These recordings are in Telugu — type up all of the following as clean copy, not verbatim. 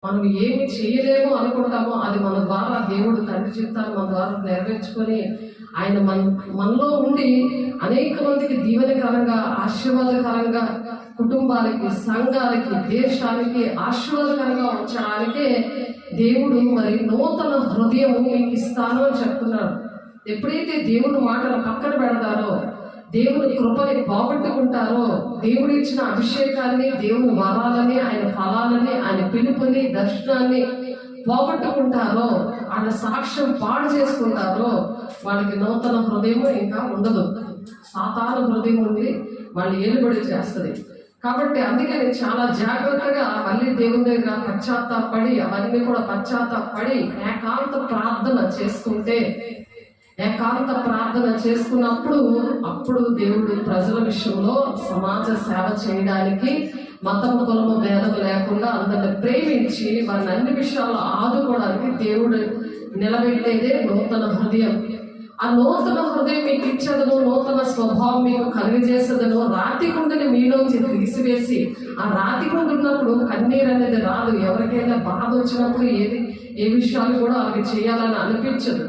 మనం ఏమి చేయలేమో అనుకుంటామో అది మన ద్వారా దేవుడు తండ్రి చిత్తాన్ని మన ద్వారా నెరవేర్చుకొని ఆయన మనలో ఉండి అనేక మందికి దీవెనకరంగా ఆశీర్వాదకరంగా కుటుంబాలకి సంఘాలకి దేశానికి ఆశీర్వాదకరంగా ఉంచడానికే దేవుడు మరి నూతన హృదయము మీకు ఇస్తాను అని చెప్తున్నాడు. ఎప్పుడైతే దేవుని మాటలు పక్కన పెడతారో, దేవుని కృపని పోగొట్టుకుంటారో, దేవుడు ఇచ్చిన అభిషేకాన్ని, దేవుని వరాలని, ఆయన ఫలాలని, ఆయన పిలుపుని, దర్శనాన్ని పోగొట్టుకుంటారో, ఆయన సాక్ష్యం పాడు చేసుకుంటారో వాళ్ళకి నూతన హృదయం ఇంకా ఉండదు. సాతాను హృదయం ఉండి వాళ్ళు ఏలుబడి చేస్తుంది. కాబట్టి అందుకని చాలా జాగ్రత్తగా మళ్ళీ దేవుని దగ్గర పశ్చాత్తాపడి అవన్నీ కూడా పశ్చాత్తాపడి ఏకాంత ప్రార్థన చేసుకున్నప్పుడు అప్పుడు దేవుడు ప్రజల విషయంలో సమాజ సేవ చేయడానికి మతము కులము భేదం లేకుండా అందరిని ప్రేమించి వారిని అన్ని విషయాల్లో ఆదుకోవడానికి దేవుడు నిలబెట్టేదే నూతన హృదయం. ఆ నూతన హృదయం మీకు ఇచ్చేదను, నూతన స్వభావం మీకు కలిగజేసేదను, రాతి గుండెని మీలోంచి తీసివేసి, ఆ రాతి గుండె ఉన్నప్పుడు కన్నీరు అనేది రాదు. ఎవరికైనా బాధ వచ్చినప్పుడు ఏ విషయాలు కూడా వాళ్ళకి చేయాలని అనిపించదు.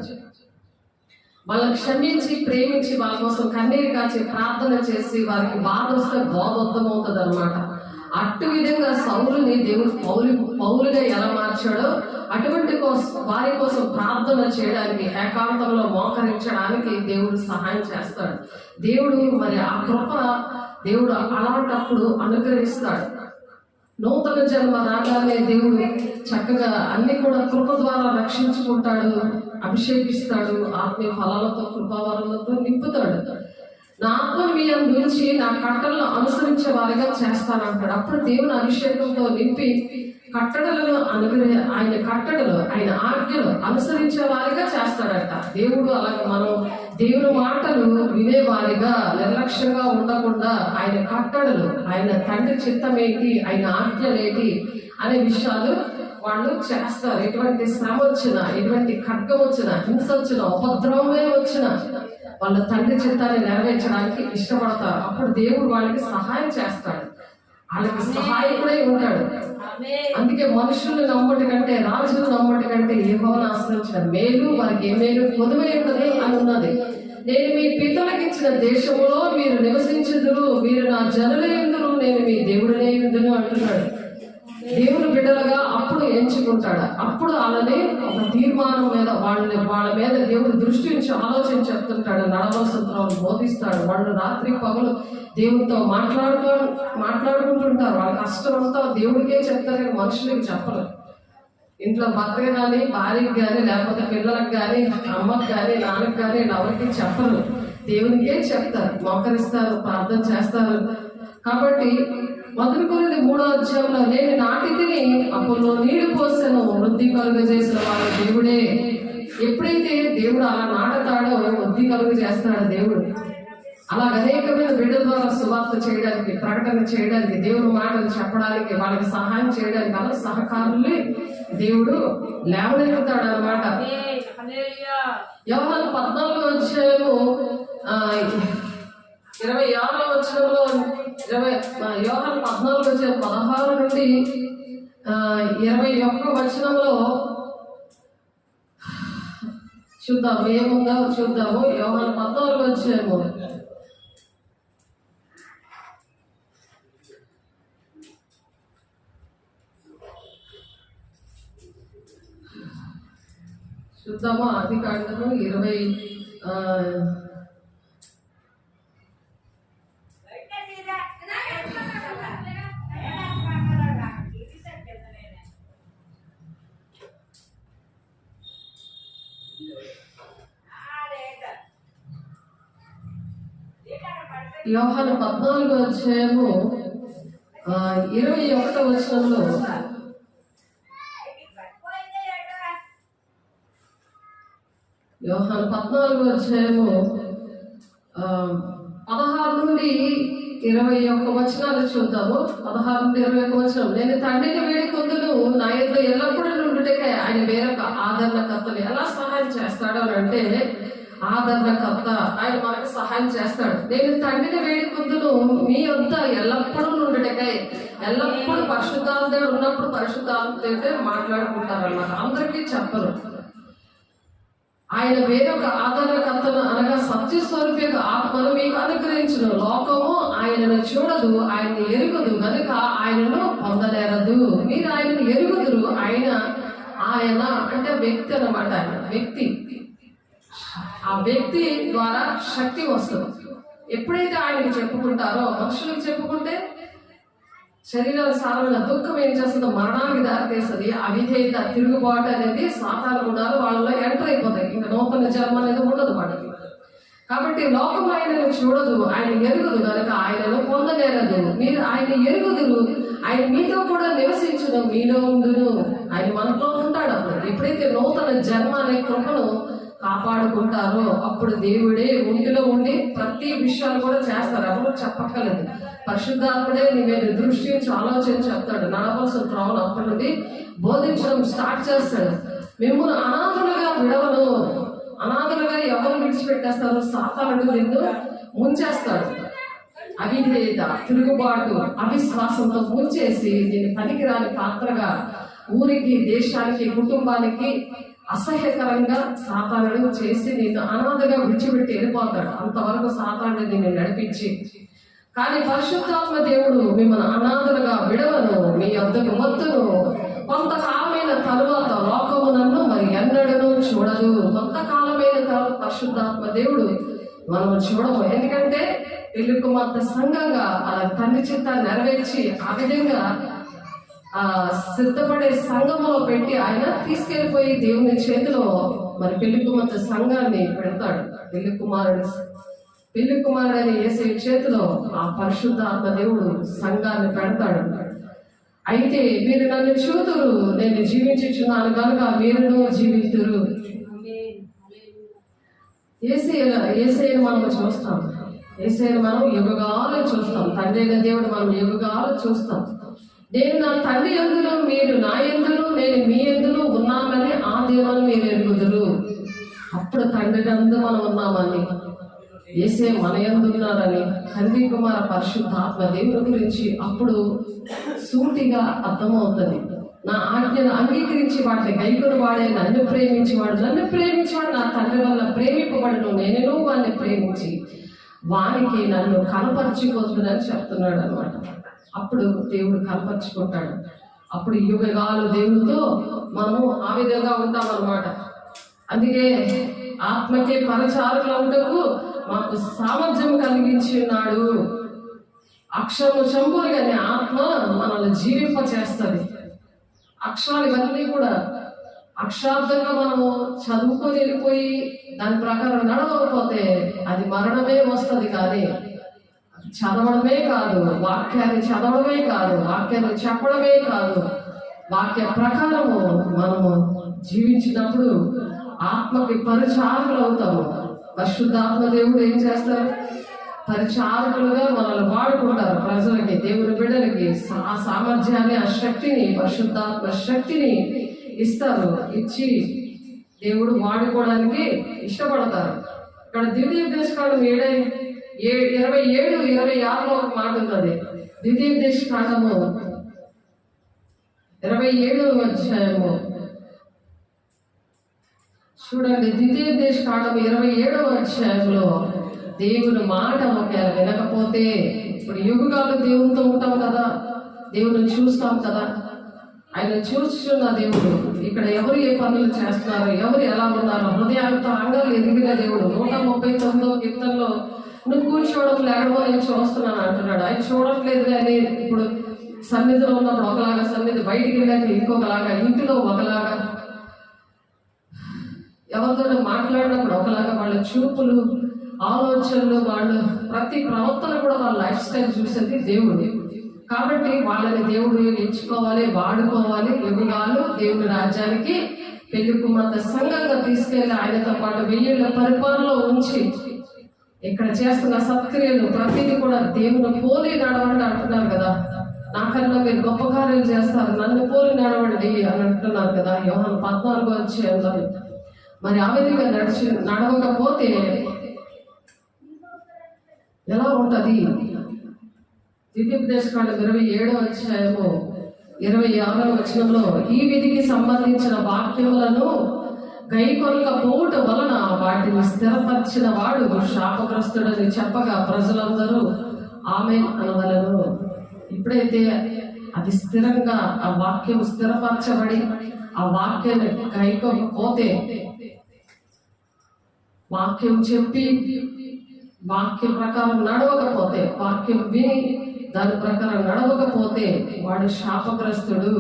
వాళ్ళని క్షమించి ప్రేమించి వాళ్ళ కోసం కన్నీరు కాచి ప్రార్థన చేసి వారికి బాధ వస్తే బోధోద్దమవుతుంది అనమాట. అటు విధంగా సౌలుని దేవుడు పౌలుగా ఎలా మార్చాడో అటువంటి వారి కోసం ప్రార్థన చేయడానికి, ఏకాంతంలో మోకరించడానికి దేవుడు సహాయం చేస్తాడు. దేవుడు మరి ఆ కృప దేవుడు అలాంటప్పుడు అనుగ్రహిస్తాడు. నూతన జన్మ రాగానే దేవుడు చక్కగా అన్ని కూడా కృప ద్వారా రక్షించుకుంటాడు, అభిషేకిస్తాడు, ఆత్మీయ ఫలాలతో కృపావరాలతో నింపుతాడు. నా ఆత్మ మీ నుంచి నా కట్టలను అనుసరించే వారిగా చేస్తానంటాడు. అప్పుడు దేవుని అభిషేకంతో నింపి కట్టడలను ఆయన ఆజ్ఞలు అనుసరించే వారిగా చేస్తాడట దేవుడు. అలాగే మనం దేవుని మాటలు వినేవారిగా నిర్లక్ష్యంగా ఉండకుండా ఆయన కట్టడలు, ఆయన తండ్రి చిత్తమేంటి, ఆయన ఆజ్ఞలేంటి అనే విషయాలు వాళ్ళు చేస్తారు. ఎటువంటి శ్రమ వచ్చినా, ఎటువంటి ఖడ్గం వచ్చినా, హింస వచ్చినా, ఉపద్రవమే వచ్చినా వాళ్ళ తండ్రి చిత్తాన్ని నెరవేర్చడానికి ఇష్టపడతారు. అప్పుడు దేవుడు వాళ్ళకి సహాయం చేస్తాడు, వాళ్ళకి సహాయకుడై ఉంటాడు. అందుకే మనుషుల్ని నమ్మటి కంటే, రాజులు నమ్మటి కంటే యెహోవాను ఆశ్రయించిన మేలు వారికి ఏ మేలు పొదువై ఉండదు అని ఉన్నది. నేను మీ పితరులకు ఇచ్చిన దేశంలో మీరు నివసించుదురు, మీరు నా జనులై ఉందురు, నేను మీ దేవుడినే ఉందును అంటున్నాడు. దేవుని బిడ్డలుగా అప్పుడు ఎంచుకుంటాడు. అప్పుడు వాళ్ళని ఒక తీర్మానం మీద వాళ్ళ మీద దేవుడు దృష్టి నుంచి ఆలోచన చెప్తుంటాడు, నడవలసిన బోధిస్తాడు. వాళ్ళు రాత్రి పగలు దేవుడితో మాట్లాడుకుంటుంటారు. వాళ్ళ కష్టం అంతా దేవుడికే చెప్తారు కానీ మనుషులకి చెప్పరు. ఇంట్లో భర్తకి కానీ, భార్యకి కానీ, లేకపోతే పిల్లలకు కానీ, అమ్మకి కానీ, నాన్నకి కానీ ఎవరికి చెప్పరు, దేవునికే చెప్తారు, మోకరిస్తారు, ప్రార్థన చేస్తారు. కాబట్టి 1 కొరింథీ 3వ అధ్యాయంలో నేను నాటితిని, అప్పుడు నీళ్లు పోసాను, వృద్ధి కలుగజేసిన వాడు దేవుడే. ఎప్పుడైతే దేవుడు అలా నాటుతాడో వృద్ధి కలుగజేస్తాడు దేవుడు. అలా అనేకమైన బిడ్డల ద్వారా సువార్త చేయడానికి, ప్రకటన చేయడానికి, దేవుడు మాటలు చెప్పడానికి, వాళ్ళకి సహాయం చేయడానికి అలా సహకారులు దేవుడు లేవనెత్తుతాడు అన్నమాట. యోహాను 14వ అధ్యాయము 26వ వచనంలో యోహాను 14వ అధ్యాయం 16 నుండి 21వ వచనంలో చూద్దాము, ఏముందో చూద్దాము. యోహాను 14వ అధ్యాయము చూద్దాము. ఆది కాండము 20 యోహాను 14వ అధ్యాయము 21వ వచనంలో యోహాను 14వ అధ్యాయము 16 నుండి 21 వచనాలు చూద్దాము. 16 నుండి 21 వచనం. నేను తండ్రిని వేడుకొందును, నా యొద్ద ఎల్లప్పుడూ నుండుటకై ఆయన వేరొక ఆదరణకర్తను ఎలా సహాయం చేస్తాడు అని అంటే, ఆదరణకర్త ఆయన మనకు సహాయం చేస్తాడు. నేను తండ్రిని వేడుకొందును, మీ యొద్ద ఎల్లప్పుడూ నుండుటకై ఎల్లప్పుడూ పరిశుద్ధాత్మ ఉన్నప్పుడు పరిశుద్ధాత్మతో మాట్లాడుకుంటారు అన్నమాట. అందరికీ చెప్పరు. ఆయన వేరొక ఆదరణకర్తను అనగా సత్యస్వరూపి యొక్క ఆత్మను మీకు అనుగ్రహించును. లోకము ఆయనను చూడదు, ఆయన్ని ఎరుగుదు కనుక ఆయనను పొందలేరదు. మీరు ఆయనను ఎరుగుదురు. ఆయన అంటే వ్యక్తి అన్నమాట. ఆయన వ్యక్తి, ఆ వ్యక్తి ద్వారా శక్తి వస్తుంది. ఎప్పుడైతే ఆయనకు చెప్పుకుంటారో, మనుషులకు చెప్పుకుంటే శరీరాల సారమైన దుఃఖం ఏం చేస్తుందో మరణానికి దారితీస్తుంది. అవిధేయత, తిరుగుబాటు అనేది సాతాను గుణాలు వాళ్ళలో ఎంటర్ అయిపోతాయి. ఇంకా నూతన జన్మ అనేది ఉండదు వాడికి. కాబట్టి లోకం ఆయనను చూడదు, ఆయన ఎరుగుదు కనుక ఆయనను పొందలేరదు. మీరు ఆయన ఎరుగుదురు, ఆయన మీతో కూడా నివసించును, మీలో ఉండును. ఆయన మనతో ఉంటాడు. అప్పుడు ఎప్పుడైతే నూతన జన్మ అనే కృపను కాపాడుకుంటారో అప్పుడు దేవుడే ఒంటిలో ఉండి ప్రతి విషయాలు కూడా చేస్తారు. ఎవరు చెప్పక్కర్లేదు. పరిశుద్ధాత్ముడే నీ మీద దృష్టి నుంచి ఆలోచించి చెప్తాడు. నడవలసిన త్రోవను అప్పటి నుండి బోధించడం స్టార్ట్ చేస్తాడు. మిమ్మల్ని అనాథలుగా విడవను. అనాథలుగా ఎవరు విడిచిపెట్టేస్తారు? సాతానుడు నిన్ను ముంచేస్తాడు. అవిధేయత, తిరుగుబాటు, అవిశ్వాసంతో ముంచేసి నేను పనికిరాని పాత్రగా ఊరికి, దేశానికి, కుటుంబానికి అసహ్యకరంగా సాతానుడు చేసి నిన్ను అనాథగా విడిచిపెట్టి వెళ్ళిపోతాడు. అంతవరకు సాతానుడు నిన్ను నడిపించి, కానీ పరిశుద్ధాత్మ దేవుడు మిమ్మల్ని అనాథలుగా విడవను, మీ వద్దకు వద్దును. కొంతకాలమైన తరువాత లోకము నన్ను మరి ఎన్నడను చూడదు. కొంతకాలమైన తర్వాత పరిశుద్ధాత్మ దేవుడు మనం చూడము. ఎందుకంటే పెళ్లి కుమార్తె సంఘంగా అలా తండ్రి చిత్తాన్ని నెరవేర్చి ఆ విధంగా సిద్ధపడే సంఘంలో పెట్టి ఆయన తీసుకెళ్లిపోయి దేవుని చేతిలో మరి పెళ్లి కుమార్తె సంఘాన్ని పెడతాడు. పెళ్లి కుమారుడని యేసయ్య చేతిలో ఆ పరిశుద్ధాత్మ దేవుడు సంఘాన్ని పెడతాడు. అయితే మీరు నన్ను చూతురు, నేను జీవించుచున్నాను కనుక మీరును జీవితురు. యేసయ్యను మనం చూస్తాం. యేసయ్యను మనం యుగగాలు చూస్తాం. తండ్రి అయిన దేవుడు మనం యుగగాలు చూస్తాం. నేను నా తండ్రి యందును, మీరు నా యందును, నేను మీ యందును ఉన్నామని ఆ దేవుని మీరు ఎరుగుదురు. అప్పుడు తండ్రి యందు మనం ఉన్నామని, యేసే మన యందు ఉన్నారని తండ్రి కుమార పరిశుద్ధాత్మ దేవుని గురించి అప్పుడు సూటిగా అర్థమవుతుంది. నా ఆజ్ఞను అంగీకరించి వాటిని గైకొని వాడే నన్ను ప్రేమించేవాడు నా తండ్రి వల్ల ప్రేమింపబడను, నేను వాడిని ప్రేమించి వానికి నన్ను కనపరుచుకోతుందని చెప్తున్నాడు అనమాట. అప్పుడు దేవుడు కనపరుచుకుంటాడు. అప్పుడు యుగగాలు దేవుడితో మనము ఆ విధంగా ఉంటాం అన్నమాట. అందుకే ఆత్మకే పరిచారకులంటూ మాకు సామర్థ్యం కలిగించి ఉన్నాడు. అక్షరము చంపులుగానే ఆత్మ మనల్ని జీవింప చేస్తుంది. అక్షరాలు ఇవన్నీ కూడా అక్షరార్థంగా మనము చదువుకొని వెళ్ళిపోయి దాని ప్రకారం నడవకపోతే అది మరణమే వస్తుంది. కానీ చదవడమే కాదు, వాక్యాన్ని చదవడమే కాదు, వాక్యాన్ని చెప్పడమే కాదు, వాక్య ప్రకారము మనము జీవించినప్పుడు ఆత్మకి పరిచారకులు అవుతాము. పరిశుద్ధాత్మ దేవుడు ఏం చేస్తారు? పరిచారకులుగా మనల్ని వాడుకుంటారు. ప్రజలకి, దేవుని బిడ్డలకి ఆ సామర్థ్యాన్ని, ఆ శక్తిని, పరిశుద్ధాత్మ శక్తిని ఇస్తారు. ఇచ్చి దేవుడు వాడుకోవడానికి ఇష్టపడతారు. ఇక్కడ ద్వితీయోపదేశకాండం 27-26 ఒక మాట ఉన్నది. ద్వితీయోపదేశకాండము 27వ అధ్యాయము చూడండి. ద్వితీయోపదేశకాండం 27వ అధ్యాయంలో దేవుని మాట ఒకవేళ వినకపోతే, ఇప్పుడు యుగాలు దేవునితో ఉంటాం కదా, దేవుని చూస్తాం కదా, ఆయన చూస్తున్న దేవుడు ఇక్కడ ఎవరు ఏ పనులు చేస్తున్నారు, ఎవరు ఎలా ఉన్నారు, హృదయాలతో అంగాలు ఎదిగిన దేవుడు. 139వ కీర్తనలో నువ్వు కూర్చోవడం లేకపోతే నేను చూస్తున్నాను అంటున్నాడు. ఆయన చూడట్లేదు. కానీ ఇప్పుడు సన్నిధిలో ఉన్నప్పుడు ఒకలాగా, సన్నిధి బయటికి వెళ్ళాక ఇంకొకలాగా, ఇంటిలో ఒకలాగా, ఎవరితో మాట్లాడినప్పుడు ఒకలాగా, వాళ్ళ చూపులు, ఆలోచనలు, వాళ్ళు ప్రతి ప్రవర్తన కూడా వాళ్ళ లైఫ్ స్టైల్ చూసేది దేవుడు. కాబట్టి వాళ్ళని దేవుడు ఎంచుకోవాలి, వాడుకోవాలి. యుగాలు దేవుని రాజ్యానికి పెళ్లి కుమార్తె సంఘంగా తీసుకెళ్లి ఆయనతో పాటు 1000 ఏళ్ల పరిపాలనలో ఉంచి ఇక్కడ చేస్తున్న సత్క్రియలు ప్రతిదీ కూడా దేవుని పోలి నడవండి అంటున్నారు కదా. నాకన్నా మీరు గొప్ప కార్యాలు చేస్తారు, నన్ను పోలి నడవండి అని అంటున్నారు కదా యోహాను 14వ అధ్యాయంలో. మరి ఆ విధంగా నడవకపోతే ఎలా ఉంటది? ద్వితీయోపదేశకాండం 27వ అధ్యాయము 26వ వచనంలో ఈ విధికి సంబంధించిన వాక్యములను గైకొనకపోవుట వలన వాటిని స్థిరపరిచిన వాడు శాపగ్రస్తుడని చెప్పగా ప్రజలందరూ ఆమేన్ అనవలెను. ఎప్పుడైతే అది స్థిరంగా ఆ వాక్యం స్థిరపరచబడి ఆ వాక్యాన్ని గైకొనకపోతే, వాక్యం చెప్పి వాక్యం ప్రకారం నడవకపోతే, వాక్యం విని దాని ప్రకారం నడవకపోతే వాడు శాపగ్రస్తుడు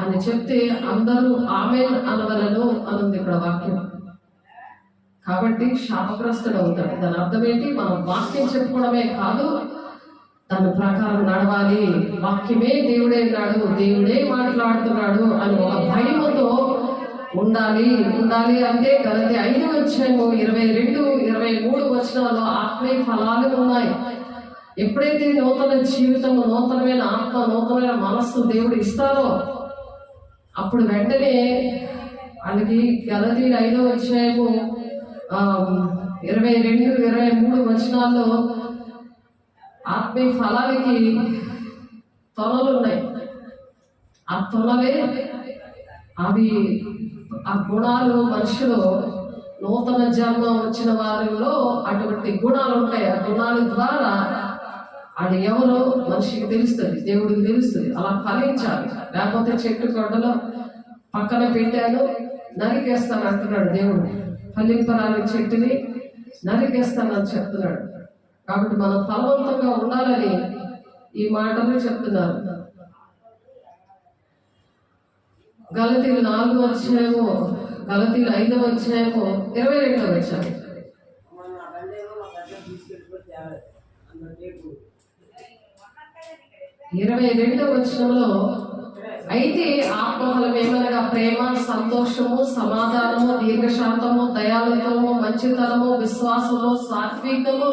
అని చెప్తే అందరూ ఆమేన్ అనవలెను అనుంది ఇక్కడ వాక్యం. కాబట్టి శాపగ్రస్తుడు అవుతాడు. దాని అర్థం ఏంటి? మనం వాక్యం చెప్పుకోవడమే కాదు, దాని ప్రకారం నడవాలి. వాక్యమే దేవుడే అన్నాడు, దేవుడే మాట్లాడుతున్నాడు అని ఒక భయముతో ఉండాలి. అంటే గలతీ 5వ అధ్యాయము 22, 23 వచనాల్లో ఆత్మీయ ఫలాలు ఉన్నాయి. ఎప్పుడైతే నూతన జీవితము, నూతనమైన ఆత్మ, నూతనమైన మనస్సు దేవుడు ఇస్తారో అప్పుడు వెంటనే వాళ్ళకి గలతీ 5వ అధ్యాయము 22, 23 వచనాల్లో ఆత్మీయ ఫలాలకి తొనలు ఉన్నాయి. ఆ తొనలే అవి, ఆ గుణాలు మనుషులు నూతన జన్మ వచ్చిన వారిలో అటువంటి గుణాలు ఉంటాయి. ఆ గుణాల ద్వారా అది ఎవరో మనిషికి తెలుస్తుంది, దేవుడికి తెలుస్తుంది. అలా ఫలించాలి. లేకపోతే చెట్టు గొడ్డలో పక్కన పెట్టాను నరికేస్తాను అంటున్నాడు దేవుడు. ఫలింపరాని చెట్టుని నరికేస్తానని చెప్తున్నాడు. కాబట్టి మనం ఫలవంతంగా ఉండాలని ఈ మాటలు చెప్తున్నారు. గలతీలు 4వ అధ్యాయము, గలతీలు 5వ అధ్యాయము 22వ వచనం. 22వ వచనంలో అయితే ఆత్మఫలం ఏమనగా ప్రేమ, సంతోషము, సమాధానము, దీర్ఘశాంతము, దయాళుత్వము, మంచితనము, విశ్వాసము, సాత్వికము,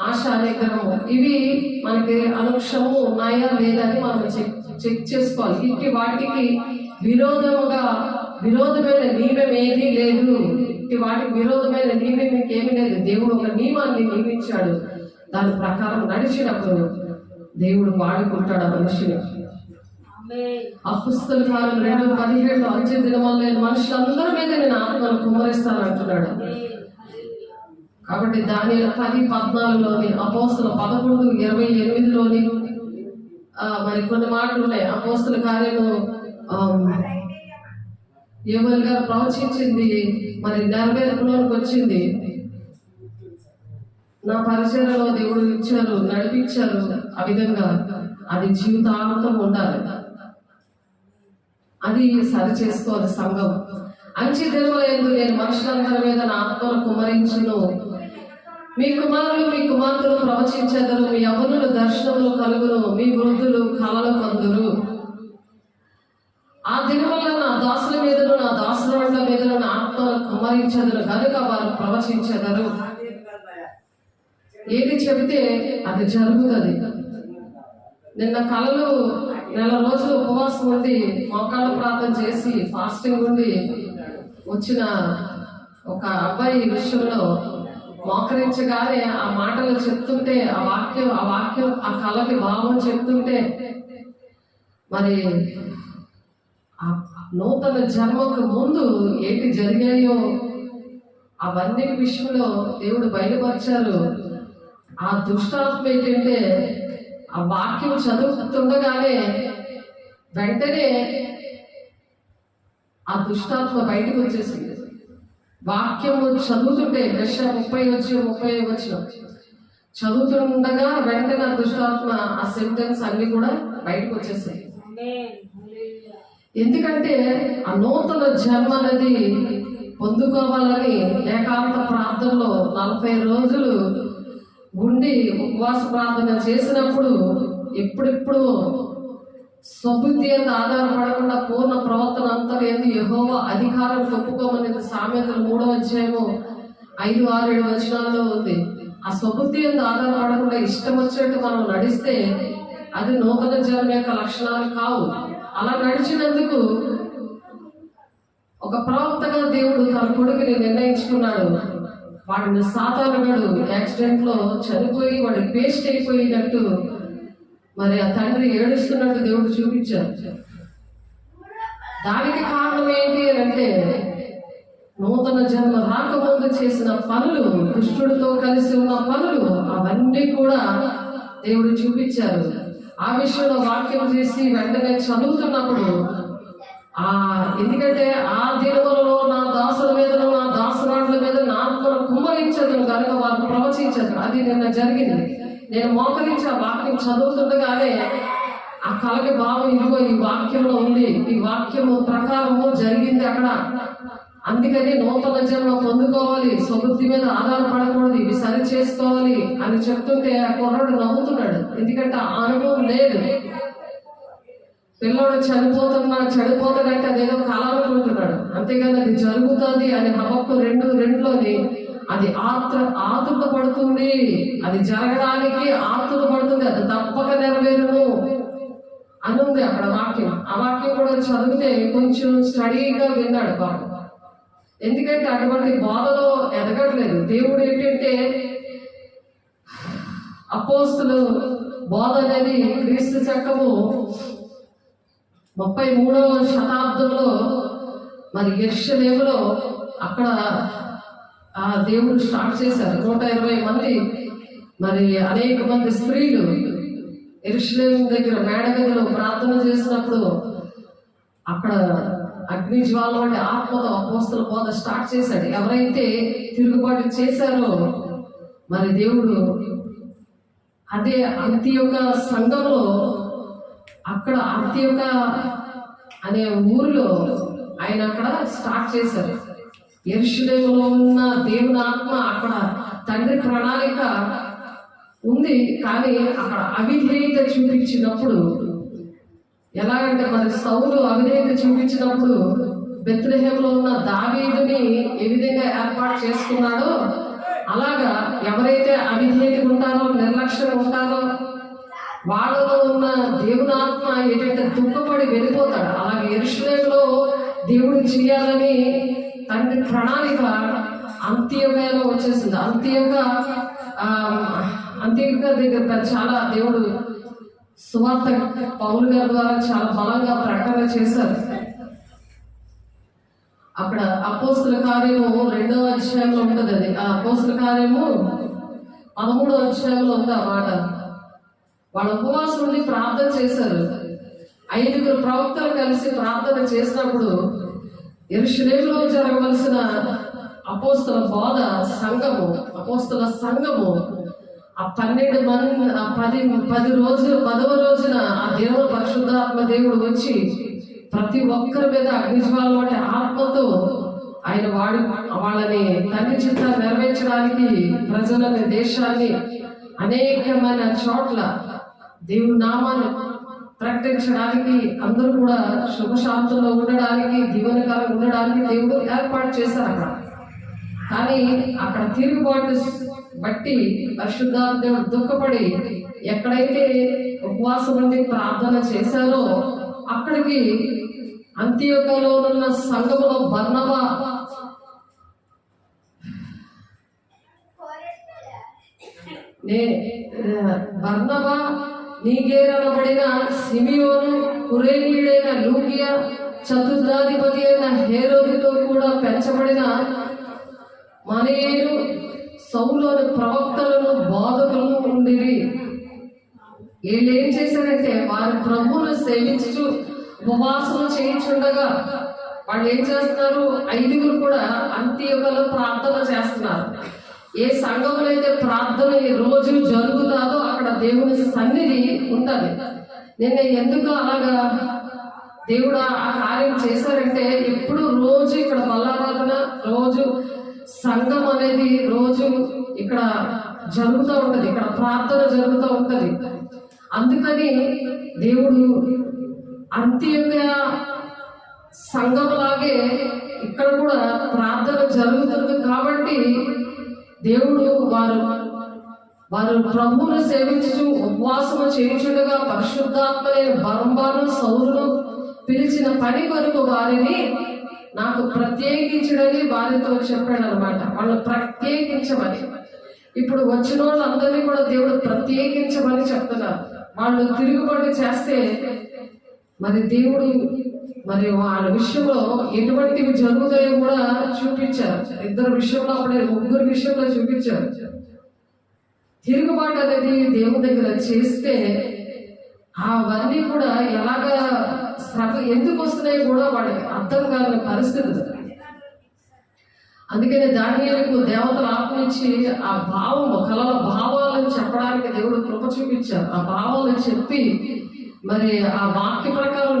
ఆశా నిగ్రహము. ఇవి మనకి అనుక్షము ఉన్నాయా లేదా అని మనం చెక్ చేసుకోవాలి. ఇట్టి వాటికి విరోధమైన నియమం ఏదీ లేదు. ఇట్టి వాటికి విరోధమైన నియమం మీకేమీ లేదు. దేవుడు ఒక నియమాన్ని నియమించాడు. దాని ప్రకారం నడిచినప్పుడు దేవుడు వాడుకుంటాడు ఆ మనిషిని. అపుస్తల కాలం 2:17 అంచె దినమల్ల నేను మనుషులందరి మీద నేను ఆత్మను కుమ్మరిస్తాను అంటున్నాడు. కాబట్టి దానియేలు 10:14లోని, అపోస్తల 11:28లోని మరి కొన్ని మాటలు ఉన్నాయి. అపోస్తల కార్యము యోవేలు గారు ప్రవచించింది మరి నెరవేర్పులోకి వచ్చింది. నా పరిచయంలో దేవుడు ఇచ్చారు, నడిపించారు. ఆ విధంగా అది జీవితాంతం ఉండాలి. అది సరి చేసుకోవాలి సంఘం. అంచె దినములందు నేను మనుషులందరి మీద నా ఆత్మను కుమ్మరించును. మీ కుమారులు మీ కుమార్తెలు ప్రవచించెదరు, మీ యవ్వనులు దర్శనములు కలుగును, మీ వృద్ధులు కలలు పొందురు. ఆ దినములలో నా దాసుల మీదను నా దాసుల మీదను నా ఆత్మను కుమ్మరించెదరు కనుక వారు ప్రవచించెదరు. ఏది చెబితే అది జరుగుతుంది. నిన్న కలలు నెల రోజులు ఉపవాసం ఉండి మోకాళ్ళ ప్రార్థన చేసి ఫాస్టింగ్ ఉండి వచ్చిన ఒక అబ్బాయి విషయంలో మోకరించగానే ఆ మాటలు చెప్తుంటే, ఆ వాక్యం ఆ కళకి భావం చెప్తుంటే, మరి ఆ నూతన జన్మకు ముందు ఏంటి జరిగాయో అవన్నీ విషయంలో దేవుడు బయలుపరిచారు. ఆ దుష్టాత్మ ఏంటంటే ఆ వాక్యం చదువుతుండగానే వెంటనే ఆ దుష్టాత్మ బయటకు వచ్చేసింది. వాక్యము చదువుతుంటే 30 వచ్చిన చదువుతుండగా వెంటనే ఆ దుష్టాత్మ ఆ సెంటెన్స్ అన్ని కూడా బయటకు వచ్చేసాయి. ఎందుకంటే ఆ నూతన జన్మ అనేది పొందుకోవాలని ఏకాంత ప్రార్థనలో 40 రోజులు ఉండి ఉపవాస ప్రార్థన చేసినప్పుడు ఎప్పుడెప్పుడు స్వబుద్ధి అంత ఆధారపడకుండా పూర్ణ ప్రవర్తన అంతా లేదు యెహోవా అధికారం ఒప్పుకోమనేది సామెతలు 3వ అధ్యాయము 5, 6, 7 వచనాల్లో ఉంది. ఆ స్వబుద్ధి అంత ఆధారపడకుండా ఇష్టం వచ్చినట్టు మనం నడిస్తే అది నూతన జన్మ యొక్క లక్షణాలు కావు. అలా నడిచినందుకు ఒక ప్రవక్తగా దేవుడు తన కొడుకుని నిర్ణయించుకున్నాడు. వాడిని సాతానుడు యాక్సిడెంట్ లో చనిపోయి వాడి పేస్ట్ అయిపోయినట్టు మరి ఆ తండ్రి ఏడుస్తున్నట్టు దేవుడు చూపించారు. దానికి కారణం ఏంటి అని అంటే, నూతన జన్మ రాకముందు చేసిన పనులు, దుష్టుడితో కలిసి ఉన్న పనులు, అవన్నీ కూడా దేవుడు చూపించారు. ఆ విషయంలో వాక్యం చేసి వెంటనే చదువుతున్నప్పుడు ఎందుకంటే ఆ దినములలో నా దాసుల మీద, నా దాసురాట్ల మీద నా ఆత్మను కుమ్మరించదు కనుక వారు ప్రవచించదు. అది నిన్న జరిగింది. నేను మోకరించి ఆ వాక్యం చదువుతుండగానే ఆ కలకి భావం, ఇదిగో ఈ వాక్యంలో ఉంది, ఈ వాక్యము ప్రకారము జరిగింది అక్కడ. అందుకని నూతన జన్మ పొందుకోవాలి, స్వబుద్ధి మీద ఆధారపడకూడదు, ఇవి సరి చేసుకోవాలి అని చెప్తుంటే ఆ కుర్రాడు నవ్వుతున్నాడు. ఎందుకంటే ఆ అనుభవం లేదు. పిల్లోడు చనిపోతాడంటే అదేదో కళ అనుకుంటున్నాడు, అంతేగాని అది జరుగుతుంది అని హబక్కు 2:2లోని అది ఆతురత పడుతుంది, అది జరగడానికి ఆతురత పడుతుంది, అది తప్పక నెరవేరును అని ఉంది అక్కడ వాక్యం. ఆ వాక్యం కూడా చదివితే కొంచెం స్టడీగా విన్నాడు బాబు. ఎందుకంటే అటువంటి బోధలో ఎదగట్లేదు. దేవుడు ఏంటంటే అపోస్తులు బోధ అనేది క్రీస్తు శకము 33వ శతాబ్దంలో మరి యెరూషలేములో అక్కడ ఆ దేవుడు స్టార్ట్ చేశారు. 120 మంది మరి అనేక మంది స్త్రీలు యెరూషలేము దగ్గర మేడ గదిలో ప్రార్థన చేసినప్పుడు అక్కడ అగ్ని జ్వాల వంటి ఆత్మతో అపోస్తుల బోధ స్టార్ట్ చేశాడు. ఎవరైతే తిరుగుబాటు చేశారో మరి దేవుడు అదే అంత్యొక సంఘంలో, అక్కడ అంత్యొక అనే ఊరిలో ఆయన అక్కడ స్టార్ట్ చేశారు. యెరూషలేములో ఉన్న దేవుని ఆత్మ అక్కడ తండ్రి ప్రణాళిక ఉంది, కానీ అక్కడ అవిధేయత చూపించినప్పుడు, ఎలాగంటే మరి సౌలు అవిధేయత చూపించినప్పుడు బెత్లెహేములో ఉన్న దావీదుని ఏ విధంగా ఏర్పాటు చేసుకున్నాడో, అలాగా ఎవరైతే అవిధేయత ఉంటారో, నిర్లక్ష్యం ఉంటారో, వాళ్ళలో ఉన్న దేవుని ఆత్మ ఏదైతే దుఃఖపడి వెళ్ళిపోతాడు. అలాగే యెరూషలేములో దేవుడు చేయాలని తండ్రి ప్రణాళిక అంత్యొకలో వచ్చేసింది. అంత్యొక దగ్గర చాలా దేవుడు సువార్త పౌలు గారి ద్వారా చాలా బలంగా ప్రకటన చేశారు. అక్కడ అపోస్తుల కార్యము 2వ అధ్యాయంలో ఉంటుంది. అది ఆ అపోస్తుల కార్యము 13వ అధ్యాయంలో ఉంది ఆ మాట. వాళ్ళ ఉపవాసం ఉండి ప్రార్థన చేశారు. 5 ప్రవక్తలు కలిసి ప్రార్థన చేసినప్పుడు యెరూషలేములో జరగవలసిన అపోస్తుల బోధ సంఘము, అపోస్తుల సంఘము ఆ 12 మంది, ఆ 10 రోజులు, 10వ రోజున ఆ దేవుడు పరిశుద్ధాత్మ దేవుడు వచ్చి ప్రతి ఒక్కరి మీద అగ్నిజ్వాల వంటి ఆత్మతో ఆయన వాళ్ళని తండ్రి చిత్తాన్ని నెరవేర్చడానికి ప్రజలని, దేశాన్ని అనేకమైన చోట్ల దేవుడి నామాన్ని ప్రకటించడానికి, అందరూ కూడా శుభశాంతుల్లో ఉండడానికి, దీవెనకరంగా ఉండడానికి దేవుడు ఏర్పాటు చేశారు అక్కడ. కానీ అక్కడ తిరుగుబాటు బట్టి పరిశుద్ధాత్మ దేవుడు దుఃఖపడి ఎక్కడైతే ఉపవాసం నుండి ప్రార్థన చేశారో అక్కడికి అంత్యొకలో ఉన్న సంఘములో బర్నబా నీగేరనబడిన సిమియోను, కురేనీయుడైన లూకియా, చతుర్థాధిపతి అయిన హేరోదుతో కూడా పెంచబడిన మనయేలు, సౌలుని ప్రవక్తలను, బోధకులను ఉండిరి. వీళ్ళు ఏం చేశారంటే వారి ప్రభువును సేవించు ఉపవాసము చేయించుండగా వాళ్ళు ఏం చేస్తున్నారు, 5 కూడా అంత్యొకలో ప్రార్థన చేస్తున్నారు. ఏ సంఘంలో అయితే ప్రార్థన ఈ రోజు జరుగుతుందో అక్కడ దేవుని సన్నిధి ఉంటుంది. నేను ఎందుకు అలాగా దేవుడు ఆ కార్యం చేశారంటే, ఎప్పుడు రోజు ఇక్కడ బల్లారాధన, రోజు సంఘం అనేది రోజు ఇక్కడ జరుగుతూ ఉంటది, ఇక్కడ ప్రార్థన జరుగుతూ ఉంటది. అందుకని దేవుడు అంత్యొక సంఘంలాగే ఇక్కడ కూడా ప్రార్థన జరుగుతుంది. కాబట్టి దేవుడు వారు ప్రభువును సేవించు ఉపవాసము చేయించుండగా పరిశుద్ధాత్మనే బర్నబాను, సౌలును పిలిచిన పని కొరకు వారిని నాకు ప్రత్యేకించడని వారితో చెప్పాడు అనమాట. వాళ్ళు ప్రత్యేకించమని. ఇప్పుడు వచ్చిన వాళ్ళందరినీ కూడా దేవుడు ప్రత్యేకించమని చెప్తున్నారు. వాళ్ళు తిరుగుబాటు చేస్తే మరి దేవుడు మరి వాళ్ళ విషయంలో ఎటువంటివి జరుగుతాయో కూడా చూపించారు. ఇద్దరు విషయంలో, అప్పుడే ముగ్గురు విషయంలో చూపించారు. తిరుగుబాటు అనేది దేవుని దగ్గర చేస్తే అవన్నీ కూడా ఎలాగా శ్రమ ఎందుకు వస్తున్నాయో కూడా వాడికి అర్థం కాని పరిస్థితి. అందుకని దానియేలుకు దేవతలు ఆత్మించి ఆ భావము, కలల భావాలను చెప్పడానికి దేవుడు కృప చూపించారు. ఆ భావాలను చెప్పి మరి ఆ వాక్య ప్రకారం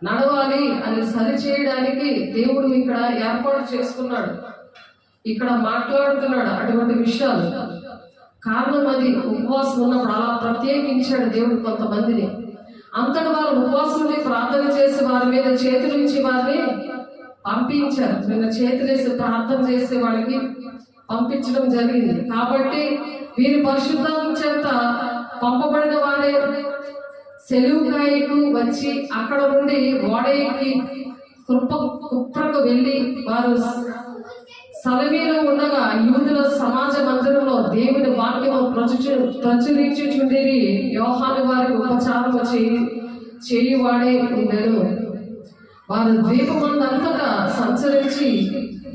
నడవాలి అని సరిచేయడానికి దేవుడు ఇక్కడ ఏర్పాటు చేసుకున్నాడు, ఇక్కడ మాట్లాడుతున్నాడు అటువంటి విషయాలు. కారణం అది ఉపవాసం ఉన్నప్పుడు అలా ప్రత్యేకించాడు దేవుడు కొంతమందిని. అంతటి వారు ఉపవాసం ఉండి ప్రార్థన చేసి వారి మీద చేతులు ఇచ్చి వారిని పంపించారు. నిన్న చేతులేసి ప్రార్థన చేసే వాళ్ళకి పంపించడం జరిగింది. కాబట్టి వీరి పరిశుద్ధాత్మ చేత పంపబడిన వారే సెలవుకాయకు వచ్చి అక్కడ నుండి ఓడకి కుప్రకు వెళ్ళి వారు సలమీలో ఉండగా యూదుల సమాజ మందిరంలో దేవుని వాక్యము ప్రచురించుచుండేది. యోహాను వారికి ఉపచారము చేయువాడే ఉండెను. వారు ద్వీపమందంతటా సంచరించి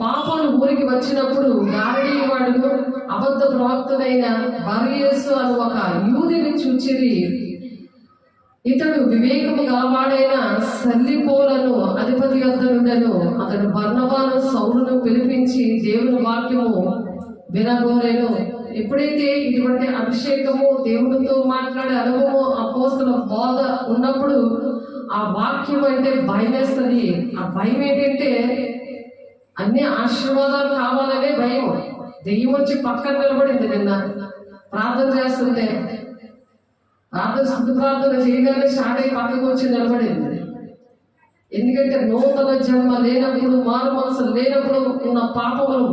పాపను ఊరికి వచ్చినప్పుడు గారడీవాడును అబద్ధ ప్రవక్తనైన బర్యేసు అని ఒక యూదుని చూచిరి. ఇతడు వివేకము గలవాడైన సల్లిపోలను అధిపతి వద్ద నుండెను. అతడు బర్నబాను సౌలును పిలిపించి దేవుని వాక్యము వినగోరెను. ఎప్పుడైతే ఇటువంటి అభిషేకము, దేవునితో మాట్లాడే అనుభవం, అపోస్తల బోధ ఉన్నప్పుడు ఆ వాక్యం అంటే భయం వేస్తుంది. ఆ భయం ఏంటంటే అన్ని ఆశీర్వాదాలు కావాలనే భయం. దెయ్యం వచ్చి పక్కన నిలబడింది. నిన్న ప్రార్థన చేస్తుంటే శుద్ధ ప్రార్థన చేయగానే స్టార్ట్ అయి పక్కకు వచ్చి నిలబడింది. ఎందుకంటే నూతన జన్మ లేనప్పుడు, మారు మనసు లేనప్పుడు ఉన్న పాపములు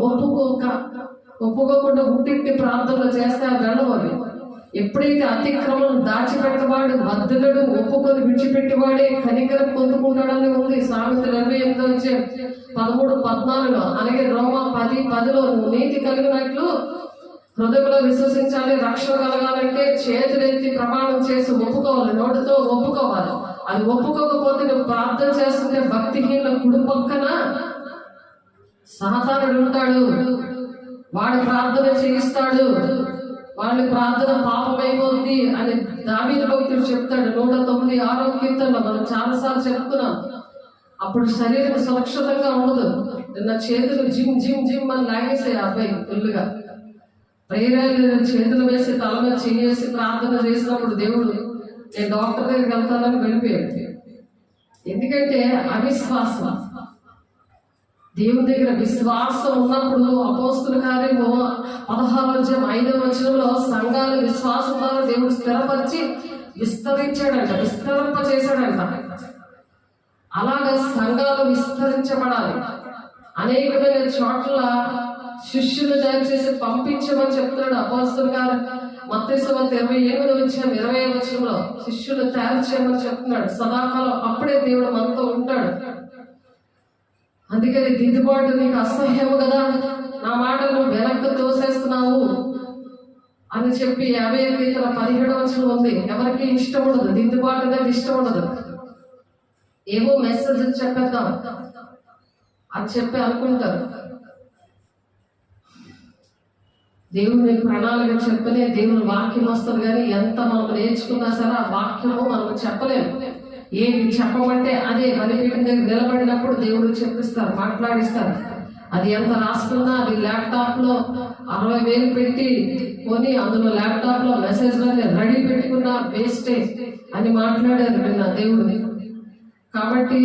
ఒప్పుకోకుండా ఉట్టిట్టి ప్రార్థనలు చేస్తే వెళ్ళవాలి. ఎప్పుడైతే అతిక్రమం దాచిపెట్టవాడు బద్దలుడు ఒప్పుకొని విడిచిపెట్టేవాడే కనికరం పొందుకుంటాడని ఉంది. సామెతలు 28:13-14. అలాగే రోమా 10:10 నీతి కలిగినట్లు హృదయంలో విశ్వసించాలి. రక్షణ కలగాలంటే చేతులెత్తి ప్రమాణం చేసి ఒప్పుకోవాలి, నోటితో ఒప్పుకోవాలి. అది ఒప్పుకోకపోతే నువ్వు ప్రార్థన చేస్తుంటే భక్తిహీన కుడి పక్కన సాతానుడు ఉంటాడు. వాడు ప్రార్థన చేయిస్తాడు, వాళ్ళ ప్రార్థన పాపమైపోద్ది అని దావీదు భక్తుడు చెప్తాడు. 109:6 కీర్తనలో మనం చాలాసార్లు చెప్పుకున్నాం. అప్పుడు శరీరం సురక్షితంగా ఉండదు. నిన్న చేతులు జిమ్ జిమ్ జిమ్ అని లాగేసాయి అబ్బాయి ఫుల్లుగా. ప్రేరాలు చేతులు వేసి తల మీద చేసి ప్రార్థన చేసినప్పుడు దేవుడు నేను డాక్టర్ దగ్గరికి వెళ్తానని వెళ్ళిపోయాడు. ఎందుకంటే అవిశ్వాసం. దేవుని దగ్గర విశ్వాసం ఉన్నప్పుడు అపోస్తుల కార్యము 16:5 సంఘాలు విశ్వాసం ద్వారా దేవుడు స్థిరపరిచి విస్తరించాడంట, విస్తరింప చేశాడంట. అలాగా సంఘాలు విస్తరించబడాలి. అనేకమైన చోట్ల శిష్యులు తయారు చేసి పంపించమని చెప్తున్నాడు అపోస్తుల గారు. మత్తయి సువార్త 27:20 శిష్యులు తయారు చేయమని చెప్తున్నాడు. సదాకాలం అప్పుడే దేవుడు మనతో ఉంటాడు. అందుకని దిద్దుబాటు నీకు అసహ్యము కదా, నా మాటలు నువ్వు వెనక్కి తోసేస్తున్నావు అని చెప్పి 50:17 ఉంది. ఎవరికి ఇష్టం ఉండదు, దిద్దుబాటు అనేది ఇష్టం ఉండదు. ఏవో మెసేజ్ చెప్పేద్దాం అని చెప్పి అనుకుంటారు. దేవుని ప్రణాళిక చెప్పలే దేవుని వాక్యం వస్తుంది. కానీ ఎంత మనం నేర్చుకున్నా సరే ఆ వాక్యము మనం చెప్పలేము. ఏది చెప్పమంటే అదే బలిపీఠం దగ్గర నిలబడినప్పుడు దేవుడు చెప్పిస్తారు, మాట్లాడిస్తారు. అది ఎంత రాసుకున్నా అది ల్యాప్టాప్లో 60,000 పెట్టి కొని అందులో ల్యాప్టాప్లో మెసేజ్లన్నీ రెడీ పెట్టుకున్నా వేస్టే అని మాట్లాడారు నిన్న దేవుడు. కాబట్టి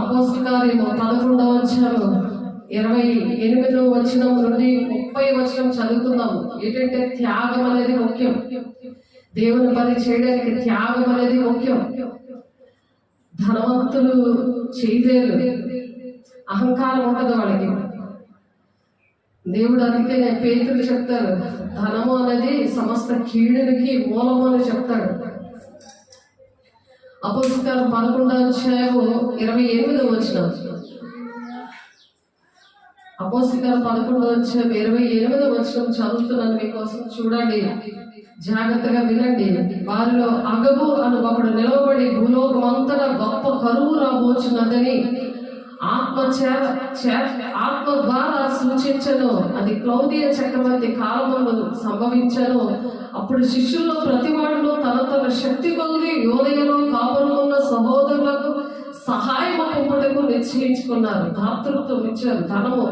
అపోస్తల కార్యము 11:28 నుండి 30 చదువుకుందాము. ఏంటంటే త్యాగం అనేది ముఖ్యం. దేవుని పని చేయడానికి త్యాగం అనేది ముఖ్యం. ధనవంతులు చేయలేరు, అహంకారం ఉండదు వాళ్ళకి. దేవుడు అందుకే పేతులు చెప్తారు, ధనము అనేది సమస్త కీడునికి మూలము అని చెప్తాడు. అపోస్తల 11:28 అపోస్తలుల 11:28 చదువుతున్నాను మీకోసం, చూడండి, జాగ్రత్తగా వినండి. వారిలో అగబు అని ఒకడు నిలవబడి భూలోకమంతటా గొప్ప కరువు రాబోచున్నదని ఆత్మ ద్వారా సూచించను. అది క్లౌదియ చక్రవర్తి కాలమును సంభవించను. అప్పుడు శిష్యుల్లో ప్రతివాడును తన తన శక్తి కొద్ది యోదయలో కాపురమున్న సహోదరులకు సహాయం పంపుటకు నిశ్చయించుకున్నారు. దాతృత్వం ఇచ్చారు. ధనము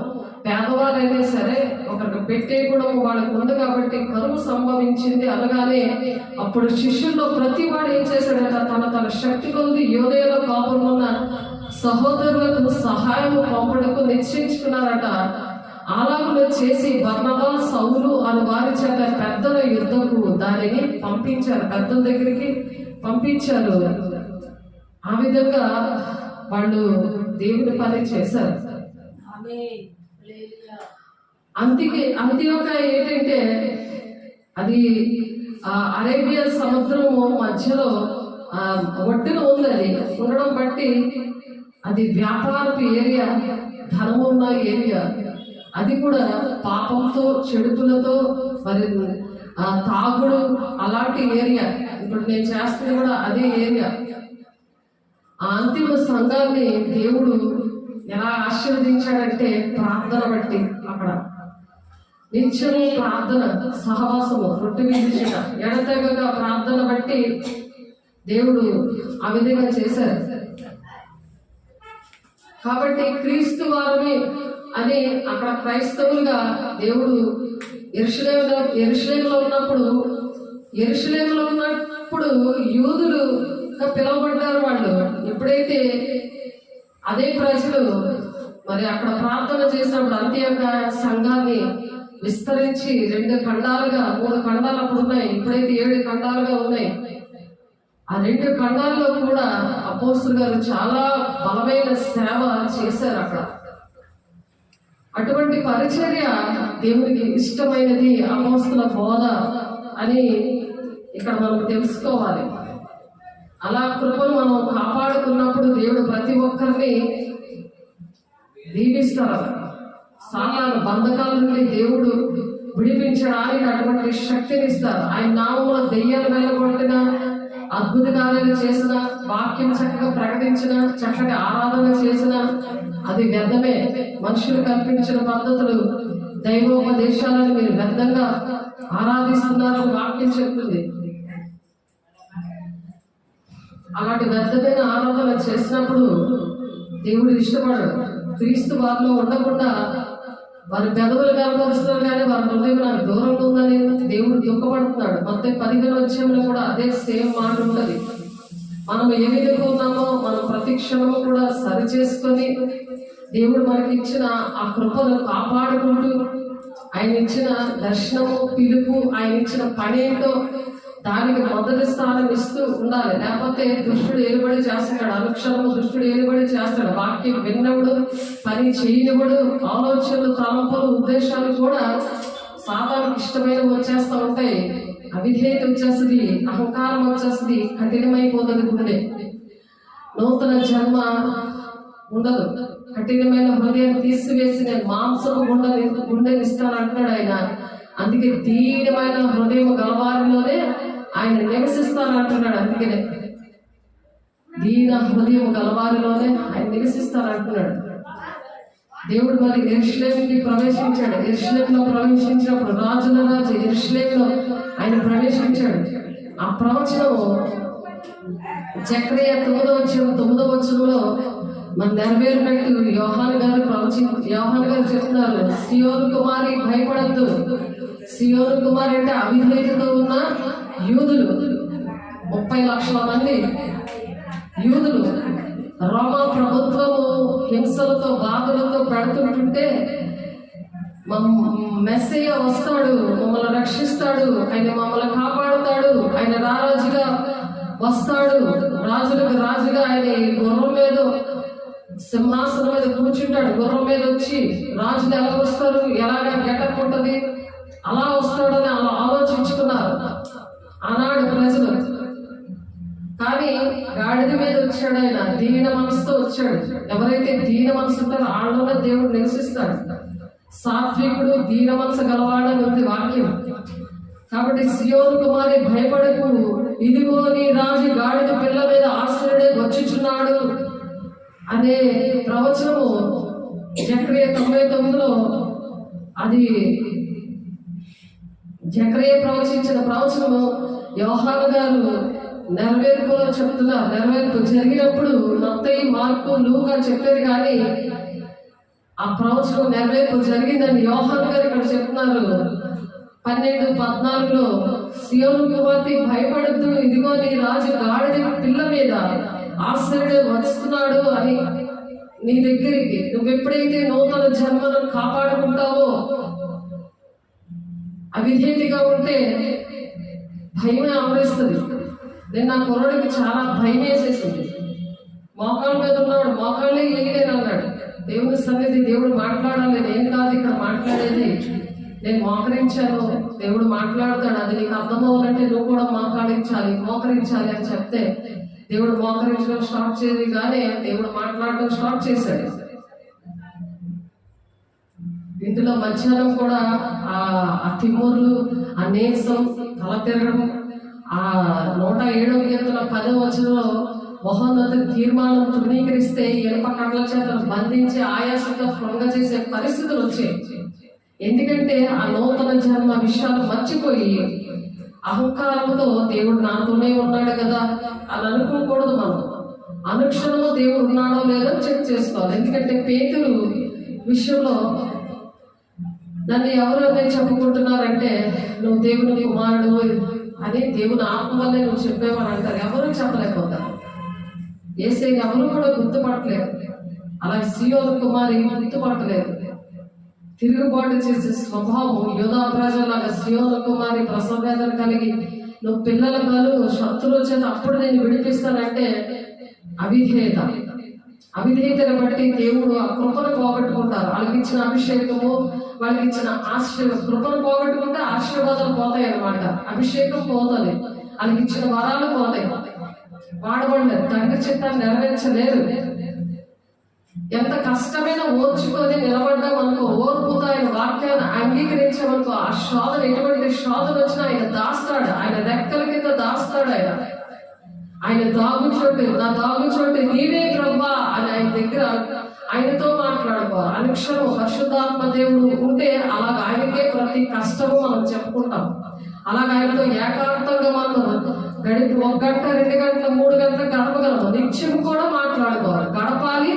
పేదవారైనా సరే ఒకరికి పెట్టే గుణము వాళ్ళకు ఉంది కాబట్టి కరువు సంభవించింది అనగానే అప్పుడు శిష్యుల్లో ప్రతి వాడు ఏం చేశాడట, తన తన శక్తి కొద్ది యోదయలో కాపురమున్న సహోదరులకు సహాయం పంపుటకు నిశ్చయించుకున్నారట. అలాగులో చేసి బర్నబా, సౌలు అని వారి చేత పెద్దల యుద్ధకు దానిని పంపించారు, పెద్దల దగ్గరికి పంపించారు. ఆ విధంగా వాళ్ళు దేవుని పని చేశారు. అంత్యోక ఏంటంటే అది అరేబియా సముద్రము మధ్యలో ఒడ్డున ఉంది. అది ఉండడం బట్టి అది వ్యాపారపు ఏరియా, ధనము ఉన్న ఏరియా. అది కూడా పాపంతో, చెడుపులతో, మరి తాగుడు అలాంటి ఏరియా. ఇప్పుడు నేను చేస్తుంది కూడా అదే ఏరియా. ఆ అంతిమ సంఘాన్ని దేవుడు ఎలా ఆశీర్వదించాడంటే ప్రార్థన బట్టి, అక్కడ నిత్యము ప్రార్థన, సహవాసము, రొట్టె విధించిన ఎడతెగక ప్రార్థన బట్టి దేవుడు ఆ విధంగా చేశారు. కాబట్టి క్రీస్తు వారిని అని అక్కడ క్రైస్తవులుగా దేవుడు యెరూషలేములో ఉన్నప్పుడు యూదులుగా పిలువబడ్డారు వాళ్ళు. ఎప్పుడైతే అదే ప్రజలు మరి అక్కడ ప్రార్థన చేసినప్పుడు అంత్యోక సంఘాన్ని విస్తరించి 2 ఖండాలుగా, 3 ఖండాలు అప్పుడు ఉన్నాయి, ఇప్పుడైతే 7 ఖండాలుగా ఉన్నాయి. ఆ 2 ఖండాల్లో కూడా అపోస్తలులు గారు చాలా బలమైన సేవ చేశారు అక్కడ. అటువంటి పరిచర్య దేవునికి ఇష్టమైనది, అపోస్తల బోధ అని ఇక్కడ మనం తెలుసుకోవాలి. అలా కృపను మనం కాపాడుకున్నప్పుడు దేవుడు ప్రతి ఒక్కరిని దీవిస్తారు. సాతాను బంధకాల నుండి దేవుడు విడిపించడానికి అటువంటి శక్తిని ఇస్తారు. ఆయన నామములో దెయ్యాలు వెళ్ళగొట్టిన, అద్భుత కార్యాలు చేసిన, వాక్యం చక్కగా ప్రకటించిన, చక్కగా ఆరాధన చేసిన అది వ్యర్థమే. మనుషులు కల్పించిన పద్ధతులు, దైవోపదేశాలను మీరు వ్యర్థంగా ఆరాధిస్తున్నారు వాక్యం చెప్తుంది. అలాంటి వ్యర్థమైన ఆరాధన చేసినప్పుడు దేవుడు ఇష్టపడడు. క్రీస్తు వారిలో ఉండకుండా వారి పెదవులు కనపరుస్తున్నారు కానీ వారి హృదయం నాకు దూరంగా ఉందని దేవుడు దుఃఖపడుతున్నాడు. మొత్తం 15 కూడా అదే సేమ్ మాట ఉన్నది. మనం ఏ విధంగా ఉన్నామో మనం ప్రతి క్షణము కూడా సరి చేసుకొని దేవుడు మనకి ఇచ్చిన ఆ కృపను కాపాడుకుంటూ, ఆయన ఇచ్చిన దర్శనము, పిలుపు, ఆయన ఇచ్చిన పని ఏంటో దానికి మొదటి స్థానం ఇస్తూ ఉండాలి. లేకపోతే దుష్టుడు ఏలుబడి చేస్తాడు, అనుక్షణము దుష్టుడు ఏలుబడి చేస్తాడు. వాక్యం విన్నవుడు, పని చేయనివాడు, ఆలోచనలు, తలంపులు, ఉద్దేశాలు కూడా సాతానుకు ఇష్టమైనవి వచ్చేస్తూ ఉంటాయి. అవిధేయత వచ్చేస్తుంది, అహంకారం వచ్చేస్తుంది, కఠినమైపోతుంది గుండె. నూతన జన్మ ఉండదు. కఠినమైన హృదయం తీసివేసి నేను మాంసపు గుండెని ఇస్తాను అంటున్నాడు ఆయన. అందుకే దీనమైన హృదయం గలవారిలోనే ఆయన నివసిస్తాను అంటున్నాడు. అందుకనే దీన హృదయం గలవారిలోనే ఆయన నివసిస్తాను అంటున్నాడు. దేవుడు మరి యెరూషలేముకి ప్రవేశించాడు. యెరూషలేములో ప్రవేశించినప్పుడు రాజుల రాజు యెరూషలేములో ఆయన ప్రవేశించాడు. ఆ ప్రవచనం జకరియా 9వ వచనంలో మన నెరవేరినట్టు యోహాను గారు చెప్తున్నారు. సియోను కుమారి భయపడద్దు. సియోను కుమారి అంటే అవిధేయతతో ఉన్న యూదులు, 30 లక్షల మంది యూదులు. రోమా ప్రభుత్వము హింసలతో, బాధలతో పెడుతుంటుంటే మెస్సయ్య వస్తాడు, మమ్మల్ని రక్షిస్తాడు, ఆయన మమ్మల్ని కాపాడుతాడు, ఆయన రారాజుగా వస్తాడు, రాజులకు రాజుగా ఆయన గుర్రం మీద, సింహాసనం మీద కూర్చుంటాడు. గుర్రం మీద వచ్చి రాజులు ఎలా వస్తారు, ఎలాగ గెటప్ ఉంటుంది, అలా వస్తాడని అలా ఆలోచించుకున్నారు ఆనాడు ప్రజలు. కానీ గాడిద మీద వచ్చాడు ఆయన, దీన మనసుతో వచ్చాడు. ఎవరైతే దీన మనసు ఉంటారో వాళ్ళలో దేవుడు నివసిస్తాడు. సాత్వికుడు, దీన మనసు గలవాడని ఉంది వాక్యం. కాబట్టి సియోను కుమారి భయపడకు, ఇదిగో నీ రాజు గాడిద పిల్ల మీద ఆశ్రయుడే వచ్చుచున్నాడు అనే ప్రవచనము జకర్యా 99లో అది జకర్యా ప్రవచించిన ప్రవచనము యోహాను గారు నెరవేర్పులో చెప్తున్నారు. నెరవేర్పు జరిగినప్పుడు మత్తయి, మార్కు, లూకా చెప్పారు, కానీ ఆ ప్రవచనం నెరవేర్పు జరిగిందని యోహాను గారు ఇక్కడ చెప్తున్నారు. 12:14లో సియోను కుమార్తె భయపడద్దు, ఇదిగో నీ రాజు గాడిద పిల్ల మీద ఆశ్రయుడే వస్తున్నాడు అని నీ దగ్గరికి. నువ్వు ఎప్పుడైతే నూతన జన్మను కాపాడుకుంటావో, అవిధేయతగా ఉంటే భయమే ఆవరిస్తుంది. నేను నా కుర్రోడికి చాలా భయం వేసేసింది. మోకాళ్ళ మీద ఉన్నాడు, మోకాళ్ళే వేయలేను అన్నాడు. దేవుని సన్నిధి, దేవుడు మాట్లాడాలి, నేను కాదు ఇక్కడ మాట్లాడేది. నేను మోకరించాను, దేవుడు మాట్లాడతాడు. అది నీకు అర్థమవ్వాలంటే నువ్వు కూడా మోకరించాలి అని చెప్తే దేవుడు మోకరించడం స్టార్ట్ చేయదు, కానీ దేవుడు మాట్లాడడం స్టార్ట్ చేశాడు. ఇంటిలో మధ్యాహ్నం కూడా ఆ తిమ్ముర్లు, ఆ నీరసం, తల తిరగడం, ఆ 107వ కీర్తన 10వ వచనంలో మహోన్నత తీర్మానం తృణీకరిస్తే ఇనుప కట్ల చేతను బంధించి ఆయాసంగా భంగ చేసే పరిస్థితులు వచ్చాయి. ఎందుకంటే ఆ నూతన జన్మ విషయాలు మర్చిపోయి అహంకారంతో దేవుడు నాతోనే ఉన్నాడు కదా అని అనుకోకూడదు. మనం అనుక్షణము దేవుడు ఉన్నాడో లేదో చెక్ చేసుకోవాలి. ఎందుకంటే పేతురు విషయంలో నన్ను ఎవరైతే చెప్పుకుంటున్నారంటే నువ్వు దేవుని కుమారుడు అని దేవుని ఆత్మ వల్లే నువ్వు చెప్పేవని అంటారు. ఎవరు చెప్పలేకపోతారు. యేసయ్యని ఎవరు కూడా గుర్తుపట్టలేదు. అలాగే సియోను కుమారి గుర్తుపట్టలేదు. తిరుగుబాటు చేసే స్వభావం యోధా ప్రజలాగా సియోను కుమారి ప్రసవేదన కలిగి నువ్వు పిల్లల కాలు శత్రువుల చేత అప్పుడు నేను విడిపిస్తానంటే అవిధేయతను బట్టి దేవుడు ఆ కృపను పోగొట్టుకుంటారు. వాళ్ళకి ఇచ్చిన అభిషేకము, వాళ్ళకి ఇచ్చిన ఆశీర్వాదం, కృపను పోగొట్టుకుంటే ఆశీర్వాదాలు పోతాయి అన్నమాట. అభిషేకం పోతుంది, వాళ్ళకి ఇచ్చిన వరాలు పోతాయి, వాడబడలేదు, తండ్రి చిత్తాన్ని నెరవేర్చలేరు. ఎంత కష్టమైనా ఓర్చుకొని నిలబడ్డాం అనుకో, ఓర్పుతో ఆయన వాక్యాన్ని అంగీకరించామనుకో, ఆ శోధన ఎటువంటి శోధన వచ్చినా ఆయన దాస్తాడు, ఆయన రెక్కల కింద దాస్తాడు. ఆయన దాగుచోటు, నా దాగుచోటు నీవే ప్రభా అని ఆయన దగ్గర ఆయనతో మాట్లాడుకోవాలి. అనుక్షణం పరిశుద్ధాత్మ దేవుడు ఉంటే అలాగ ఆయనకే ప్రతి కష్టము మనం చెప్పుకుంటాం. అలాగ ఆయనతో ఏకాంతంగా మనం గడిపి 1 గంట, 2 గంటలు, 3 గంటలు గడపగలము. నిత్యం కూడా మాట్లాడుకోవాలి, గడపాలి,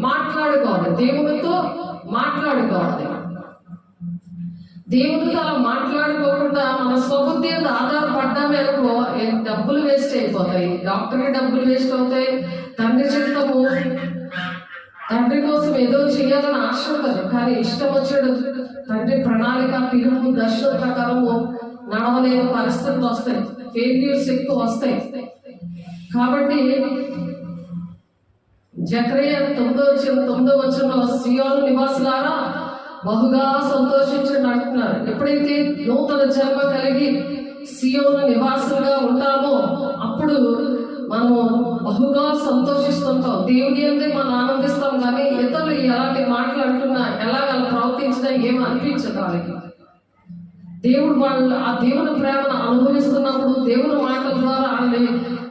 మాట్లాడుకోవాలి, దేవునితో మాట్లాడుకోవాలి. దేవునితో అలా మాట్లాడుకోకుండా మన స్వబుద్ధి మీద ఆధారపడ్డామే అనుకో, డబ్బులు వేస్ట్ అయిపోతాయి, డాక్టర్కి డబ్బులు వేస్ట్ అవుతాయి. తండ్రి చిత్తము, తండ్రి కోసం ఏదో చేయాలని ఆశ ఉంటుంది, కానీ ఇష్టం వచ్చాడు తండ్రి ప్రణాళిక, పిలుపు, దర్శనం ప్రకారము నడవలేని పరిస్థితులు వస్తాయి, ఫెయిల్యూర్స్ ఎక్కువ వస్తాయి. కాబట్టి జకర్యా 9వ వచనంలో సియోను నివాసులారా బహుగా సంతోషించండి అంటున్నారు. ఎప్పుడైతే నూతన జన్మ కలిగి సియోను నివాసులుగా ఉంటామో అప్పుడు మనం బహుగా సంతోషిస్తుంటాం. దేవుని అందే మనం ఆనందిస్తాం, కానీ ఇతరులు ఎలాంటి మాటలు అంటున్నా, ఎలాగ ప్రవర్తించినా ఏమి అనిపించదు వాళ్ళకి. దేవుడు వాళ్ళు ఆ దేవుని ప్రేమను అనుభవిస్తున్నప్పుడు, దేవుని మాటల ద్వారా వాళ్ళని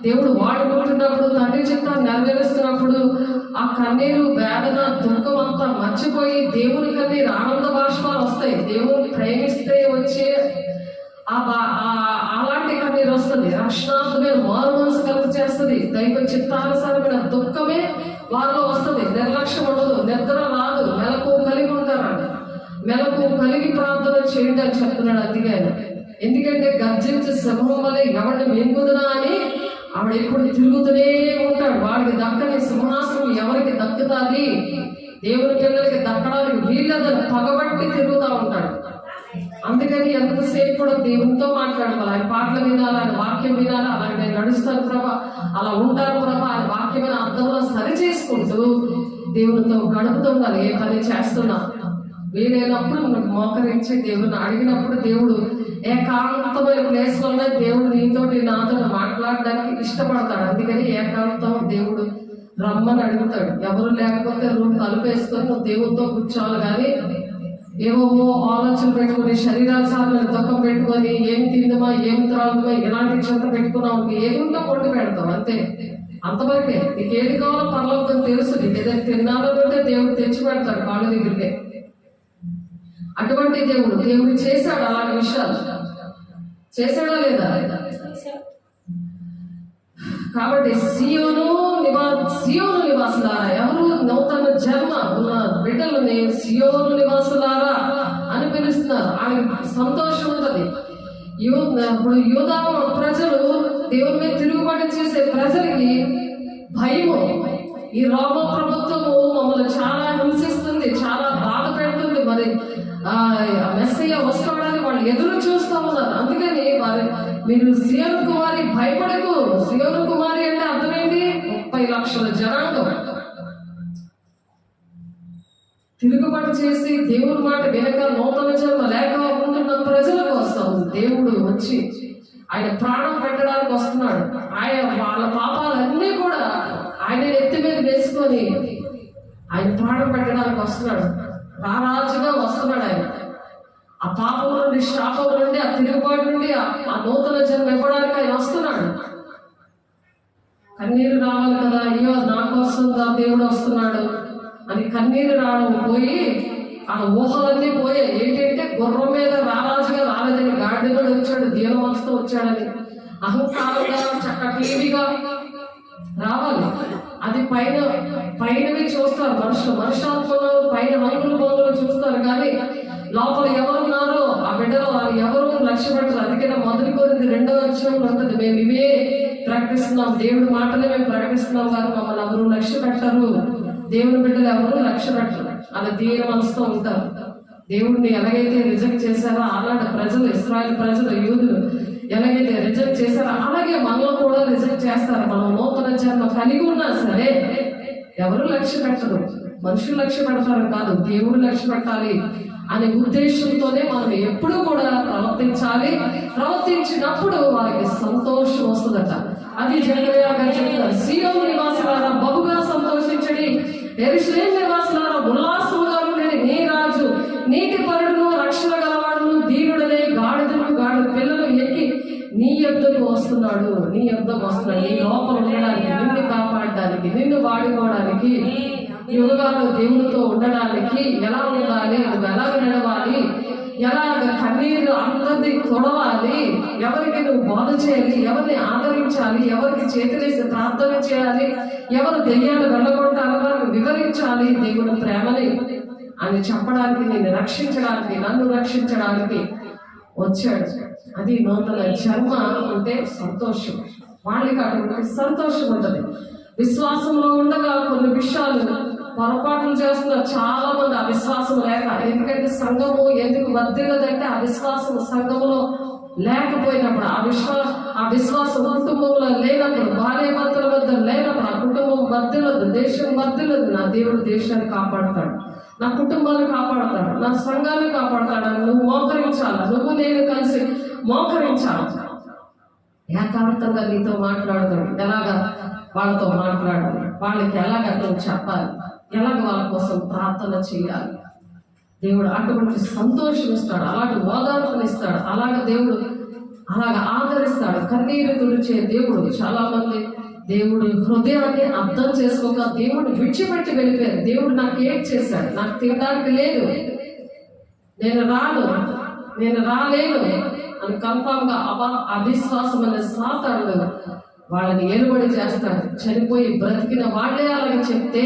దేవుడు వాడుకుంటున్నప్పుడు, తండ్రి చిత్తాన్ని నెరవేరుస్తున్నప్పుడు ఆ కన్నీరు, వేదన, దుఃఖం అంతా మర్చిపోయి దేవుని కన్నీరు ఆనంద బాష్పాలు వస్తాయి. దేవుని ప్రేమిస్తే వచ్చే అలాంటి కన్నీరు వస్తుంది. రక్షణాత్మకమైన మారు మనసు కలుగ చేస్తుంది. దైవ చిత్తానుసారమైన దుఃఖమే వారిలో వస్తుంది. నిర్లక్ష్యం ఉండదు, నిద్ర రాదు, మెలకు కలిగి ఉంటారంట. మెలకు కలిగి ప్రార్థన చేయండి అని చెప్తున్నాడు అందుకే. ఎందుకంటే గర్జించే సింహం వల్లే ఎవరిని మెంగుదునా అని ఆవిడ ఎప్పుడు తిరుగుతూనే ఉంటాడు. వాడికి దక్కని సింహాసనం ఎవరికి దక్కుతుంది, దేవుని పిల్లలకి దక్కడానికి వీళ్ళదని పగబట్టి తిరుగుతూ ఉంటాడు. అందుకని ఎంతసేపు కూడా దేవునితో మాట్లాడుకోవాలి. ఆయన పాటలు వినాలి, ఆయన వాక్యం వినాలి. అలాగే నేను నడుస్తాను ప్రభా, అలా ఉంటాను ప్రభా, ఆయన వాక్యమైన అర్థంలో సరి చేసుకుంటూ దేవునితో గడుపుతుండాలి. ఏ పని చేస్తున్నా వీలైనప్పుడు మనకు మోకరించి దేవుని అడిగినప్పుడు దేవుడు ఏకాంతమైన ప్లేస్లోనే దేవుడు నీతోటి నాతో మాట్లాడడానికి ఇష్టపడతాడు. అందుకని ఏకాంతం దేవుడు రమ్మని అడుగుతాడు. ఎవరు లేకపోతే రూమ్ తలుపేసుకొని నువ్వు దేవునితో కూర్చోవాలి, కానీ ఏవో ఆలోచనలు పెట్టుకుని శరీరాచారాలను దుఃఖం పెట్టుకొని ఏం తిందమా ఏం త్రాగుమా ఇలాంటి చెత్త పెట్టుకున్నావు, ఏదుంటో కొండి పెడతాం అంతే. అంతవరకే. నీకు ఏది కావాలో పరలోకం తెలుసు. నీకు ఏదైనా తినాలంటే దేవుడు తెచ్చి పెడతాడు కాళ్ళ దగ్గరికే. అటువంటి దేవుడు చేశాడు అలాంటి విషయాలు. చేశాడా లేదా? కాబట్టి సియోను నివాసులారా, ఎవరు నూతన జన్మ ఉన్న బిడ్డలని సియోను నివాసులారా అని పిలుస్తున్నారు. ఆయనకి సంతోషం ఉంటుంది. ఇప్పుడు యూదా ప్రజలు దేవుని మీద తిరుగుబాటు చేసే ప్రజలకి భయము. ఈ రోమ ప్రభుత్వము మమ్మల్ని చాలా హింసిస్తుంది, చాలా బాధ పెడుతుంది. మరి మెస్సయ్య వస్తాడని వాళ్ళు ఎదురు చూస్తూ ఉన్నారు. అందుకని మీరు సియోను కుమారి భయపడకు. సియోను కుమారి అంటే అర్థమేంటి? 30 లక్షల జనాంగం తిరుగుబాటు చేసి దేవుని మాట వెనక నూతన జన్మ లేక ఉంటున్న ప్రజల కోసం దేవుడు వచ్చి ఆయన ప్రాణం పెట్టడానికి వస్తున్నాడు. ఆయన వాళ్ళ పాపాలన్నీ కూడా ఆయన ఎత్తి మీద వేసుకొని ఆయన ప్రాణం పెట్టడానికి వస్తున్నాడు. రారాజుగా వస్తున్నాడు ఆయన. ఆ పాపం నుండి, శాపం నుండి, ఆ తిరుగుబాటు నుండి ఆ నూతన జన్మ ఇవ్వడానికి ఆయన వస్తున్నాడు. కన్నీరు రావాలి కదా, అయ్యో నా కోసం దేవుడు వస్తున్నాడు అని కన్నీరు రావడం పోయి ఆ ఊహలన్నీ పోయాయి. ఏంటంటే గుర్రం మీద రారాజుగా రాలేదని, గాడిదలో వచ్చాడు, దీన మనసుతో వచ్చాడని, అహంకారంగా చక్కటిగా రావాలి. అది పైనవి చూస్తారు మనుషాత్మలో పైన రంగులు బొంగులు చూస్తారు, కానీ లోపల ఎవరున్నారో ఆ బిడ్డలో వారు ఎవరు లక్ష్య పెట్టరు. అందుకనే మొదటి కొరింథీ 2వ అధ్యాయంలో ఉంటుంది, మేము ఇవే ప్రకటిస్తున్నాం, దేవుడి మాటలే మేము ప్రకటిస్తున్నాం, కానీ మమ్మల్ని ఎవరు లక్ష్య పెట్టరు. దేవుని బిడ్డలు ఎవరు లక్ష్య పెట్టరు. అలా దీన మనసుతో ఉంటారు. దేవుడిని ఎలాగైతే రిజెక్ట్ చేశారో ఆనాడు ప్రజలు, ఇశ్రాయేలు ప్రజలు, యూదులు ఎలాగైతే రిజెక్ట్ చేశారో అలాగే మనలో కూడా రిజెక్ట్ చేస్తారు. మనం నూతన జన్మ కలిగి ఉన్నా సరే ఎవరు లక్ష్య పెట్టరు. మనుషులు లక్ష్య పెడతారు కాదు, దేవుడు లక్ష్య పెట్టాలి అనే ఉద్దేశంతోనే మనం ఎప్పుడూ కూడా ప్రవర్తించాలి. ప్రవర్తించినప్పుడు వారికి సంతోషం వస్తుందట. అది జనరల్గా చెప్తారు, సియోను నివాసులారా బహుగా సంతోషించండి, యెరూషలేము నివాసులారా ఉల్లాసముగా ఉండండి. నీ రాజు నీతి పరుడును, రక్షణ గలవాడును, దీనుడనే గాడిద పిల్లలు ఎక్కి నీ యొద్దకు వస్తున్నాడు. నీ లోపల ఉండడానికి, నిన్ను కాపాడడానికి, నిన్ను వాడుకోవడానికి, యువగాలు దేవునితో ఉండడానికి ఎలా ఉండాలి, నువ్వు ఎలా నడవాలి, ఎలాగ కన్నీరు అందరినీ తొడవాలి, ఎవరికి నువ్వు బోధ చేయాలి, ఎవరిని ఆదరించాలి, ఎవరికి చేతులేసి ప్రార్థన చేయాలి, ఎవరు దెయ్యాలు వెళ్ళగొట్టాలి, వారికి వివరించాలి దేవుని ప్రేమని అని చెప్పడానికి, నిన్ను రక్షించడానికి, నన్ను రక్షించడానికి వచ్చాడు. అది నూతన జన్మ అంటే సంతోషం. వాళ్ళకి అటువంటి సంతోషం ఉంటుంది. విశ్వాసంలో ఉండగా కొన్ని విషయాలు పొరపాట్లు చేస్తున్నారు చాలా మంది, అవిశ్వాసం లేక. ఎందుకంటే సంఘము ఎందుకు వర్ధిల్లదంటే అవిశ్వాసం సంఘములో లేకపోయినప్పుడు, ఆ విశ్వాసం కుటుంబంలో లేనప్పుడు, భార్య భర్తల వద్ద లేనప్పుడు ఆ కుటుంబం వర్ధిల్లదు, దేశం వర్ధిల్లదు. నా దేవుడు దేశాన్ని కాపాడుతాడు, నా కుటుంబాన్ని కాపాడుతాడు, నా సంఘాన్ని కాపాడుతాడు. నువ్వు మోకరించాలి, నువ్వు నేను కలిసి మోకరించాలి. ఏకాంతంగా నీతో మాట్లాడతాడు. ఎలాగా వాళ్ళతో మాట్లాడాలి, వాళ్ళకి ఎలాగ నువ్వు చెప్పాలి, ఎలాగ వాళ్ళ కోసం ప్రార్థన చేయాలి. దేవుడు అటువంటి సంతోషం ఇస్తాడు, అలాంటి ఓదార్పునిస్తాడు, దేవుడు అలాగ ఆదరిస్తాడు. కన్నీరు తుడిచే దేవుడు. చాలా మంది దేవుడు హృదయాన్ని అర్థం చేసుకోక దేవుడిని విడిచిపెట్టి వెళ్ళిపోయారు. దేవుడు నాకు ఏం చేశాడు, నాకు తినడానికి లేదు, నేను రాలేను అని కన్ఫామ్ గా అవిశ్వాసం అనే సాతానుడు వాళ్ళని ఏలుబడి చేస్తాడు. చనిపోయి బ్రతికిన వాళ్ళే అలాగే చెప్తే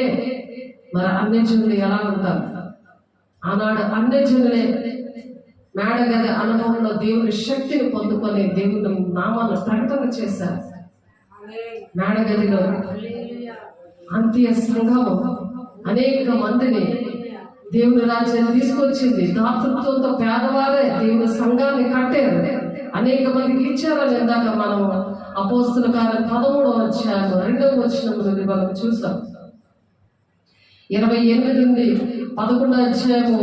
మరి అన్యజనులు ఎలా ఉంటారు? ఆనాడు అన్యజనులే మేడగది అనుభవంలో దేవుని శక్తిని పొందుకొని దేవుని నామాన్ని ప్రకటన చేశారు. మేడగదిలో అంత్య సంఘము అనేక మందిని దేవుని రాజ్యాన్ని తీసుకొచ్చింది. దాతృత్వంతో పేదవారే దేవుని సంఘాన్ని కట్టారు, అనేక మందికి ఇచ్చారని ఇందాక మనం అపోస్తుల కార్యం 13వ అధ్యాయం 2వ వచనంలో మనం చూసాం. 28 నుండి 11వ అధ్యాయము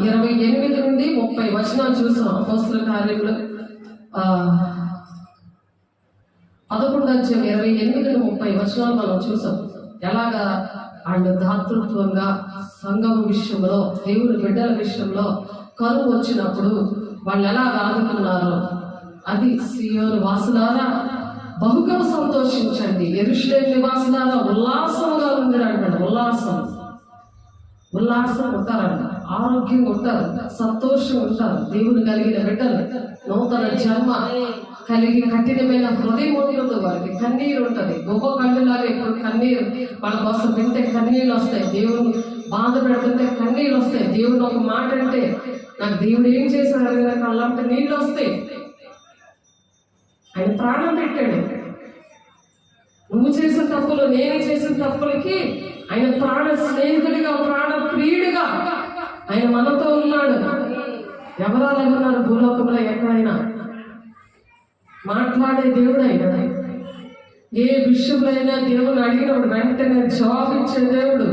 28 నుండి 30 వచనాలు చూసాం. అపోస్తుల కార్యములు 11వ అధ్యాయం 28 నుండి 30 వచనాలు మనం చూసాం. ఎలాగా ఆయన దాతృత్వంగా సంఘం విషయంలో, దేవుని బిడ్డల విషయంలో కరువు వచ్చినప్పుడు వాళ్ళు ఎలా ఆదుకున్నారో, అది సియోను వాసులారా బహుగా సంతోషించండి, యెరూషలేము నివాసులారా ఉల్లాసంగా ఉండండి అంటాడు. ఉల్లాసం ఉంటారంట, ఆరోగ్యంగా ఉంటారు, సంతోషంగా ఉంటారు. దేవుని కలిగిన బిడ్డలు నూతన జన్మ కలిగి కఠినమైన హృదయం ఉంటుంది, వారికి కన్నీరు ఉంటుంది. గొప్ప కళ్ళులాగా ఇప్పుడు కన్నీరు వాళ్ళ కోసం వింటే కన్నీళ్ళు వస్తాయి, దేవుడు బాధ పెడుతుంటే కన్నీళ్ళు వస్తాయి. దేవుడు ఒక మాట అంటే నాకు దేవుడు ఏం చేశాడు అడిగిన కళ్ళంటే నీళ్ళు వస్తాయి. ఆయన ప్రాణం పెట్టాడు. నువ్వు చేసిన తప్పులు, నేను చేసిన తప్పులకి ఆయన ప్రాణ స్నేహితుడిగా, ప్రాణ ప్రియుడిగా ఆయన మనతో ఉన్నాడు. ఎవరాలు ఉన్నారు భూలోకంలో ఎక్కడైనా మాట్లాడే దేవుడు ఆయన. ఏ విషయంలో అయినా దేవుని అడిగినప్పుడు వెంటనే జవాబు ఇచ్చే దేవుడు.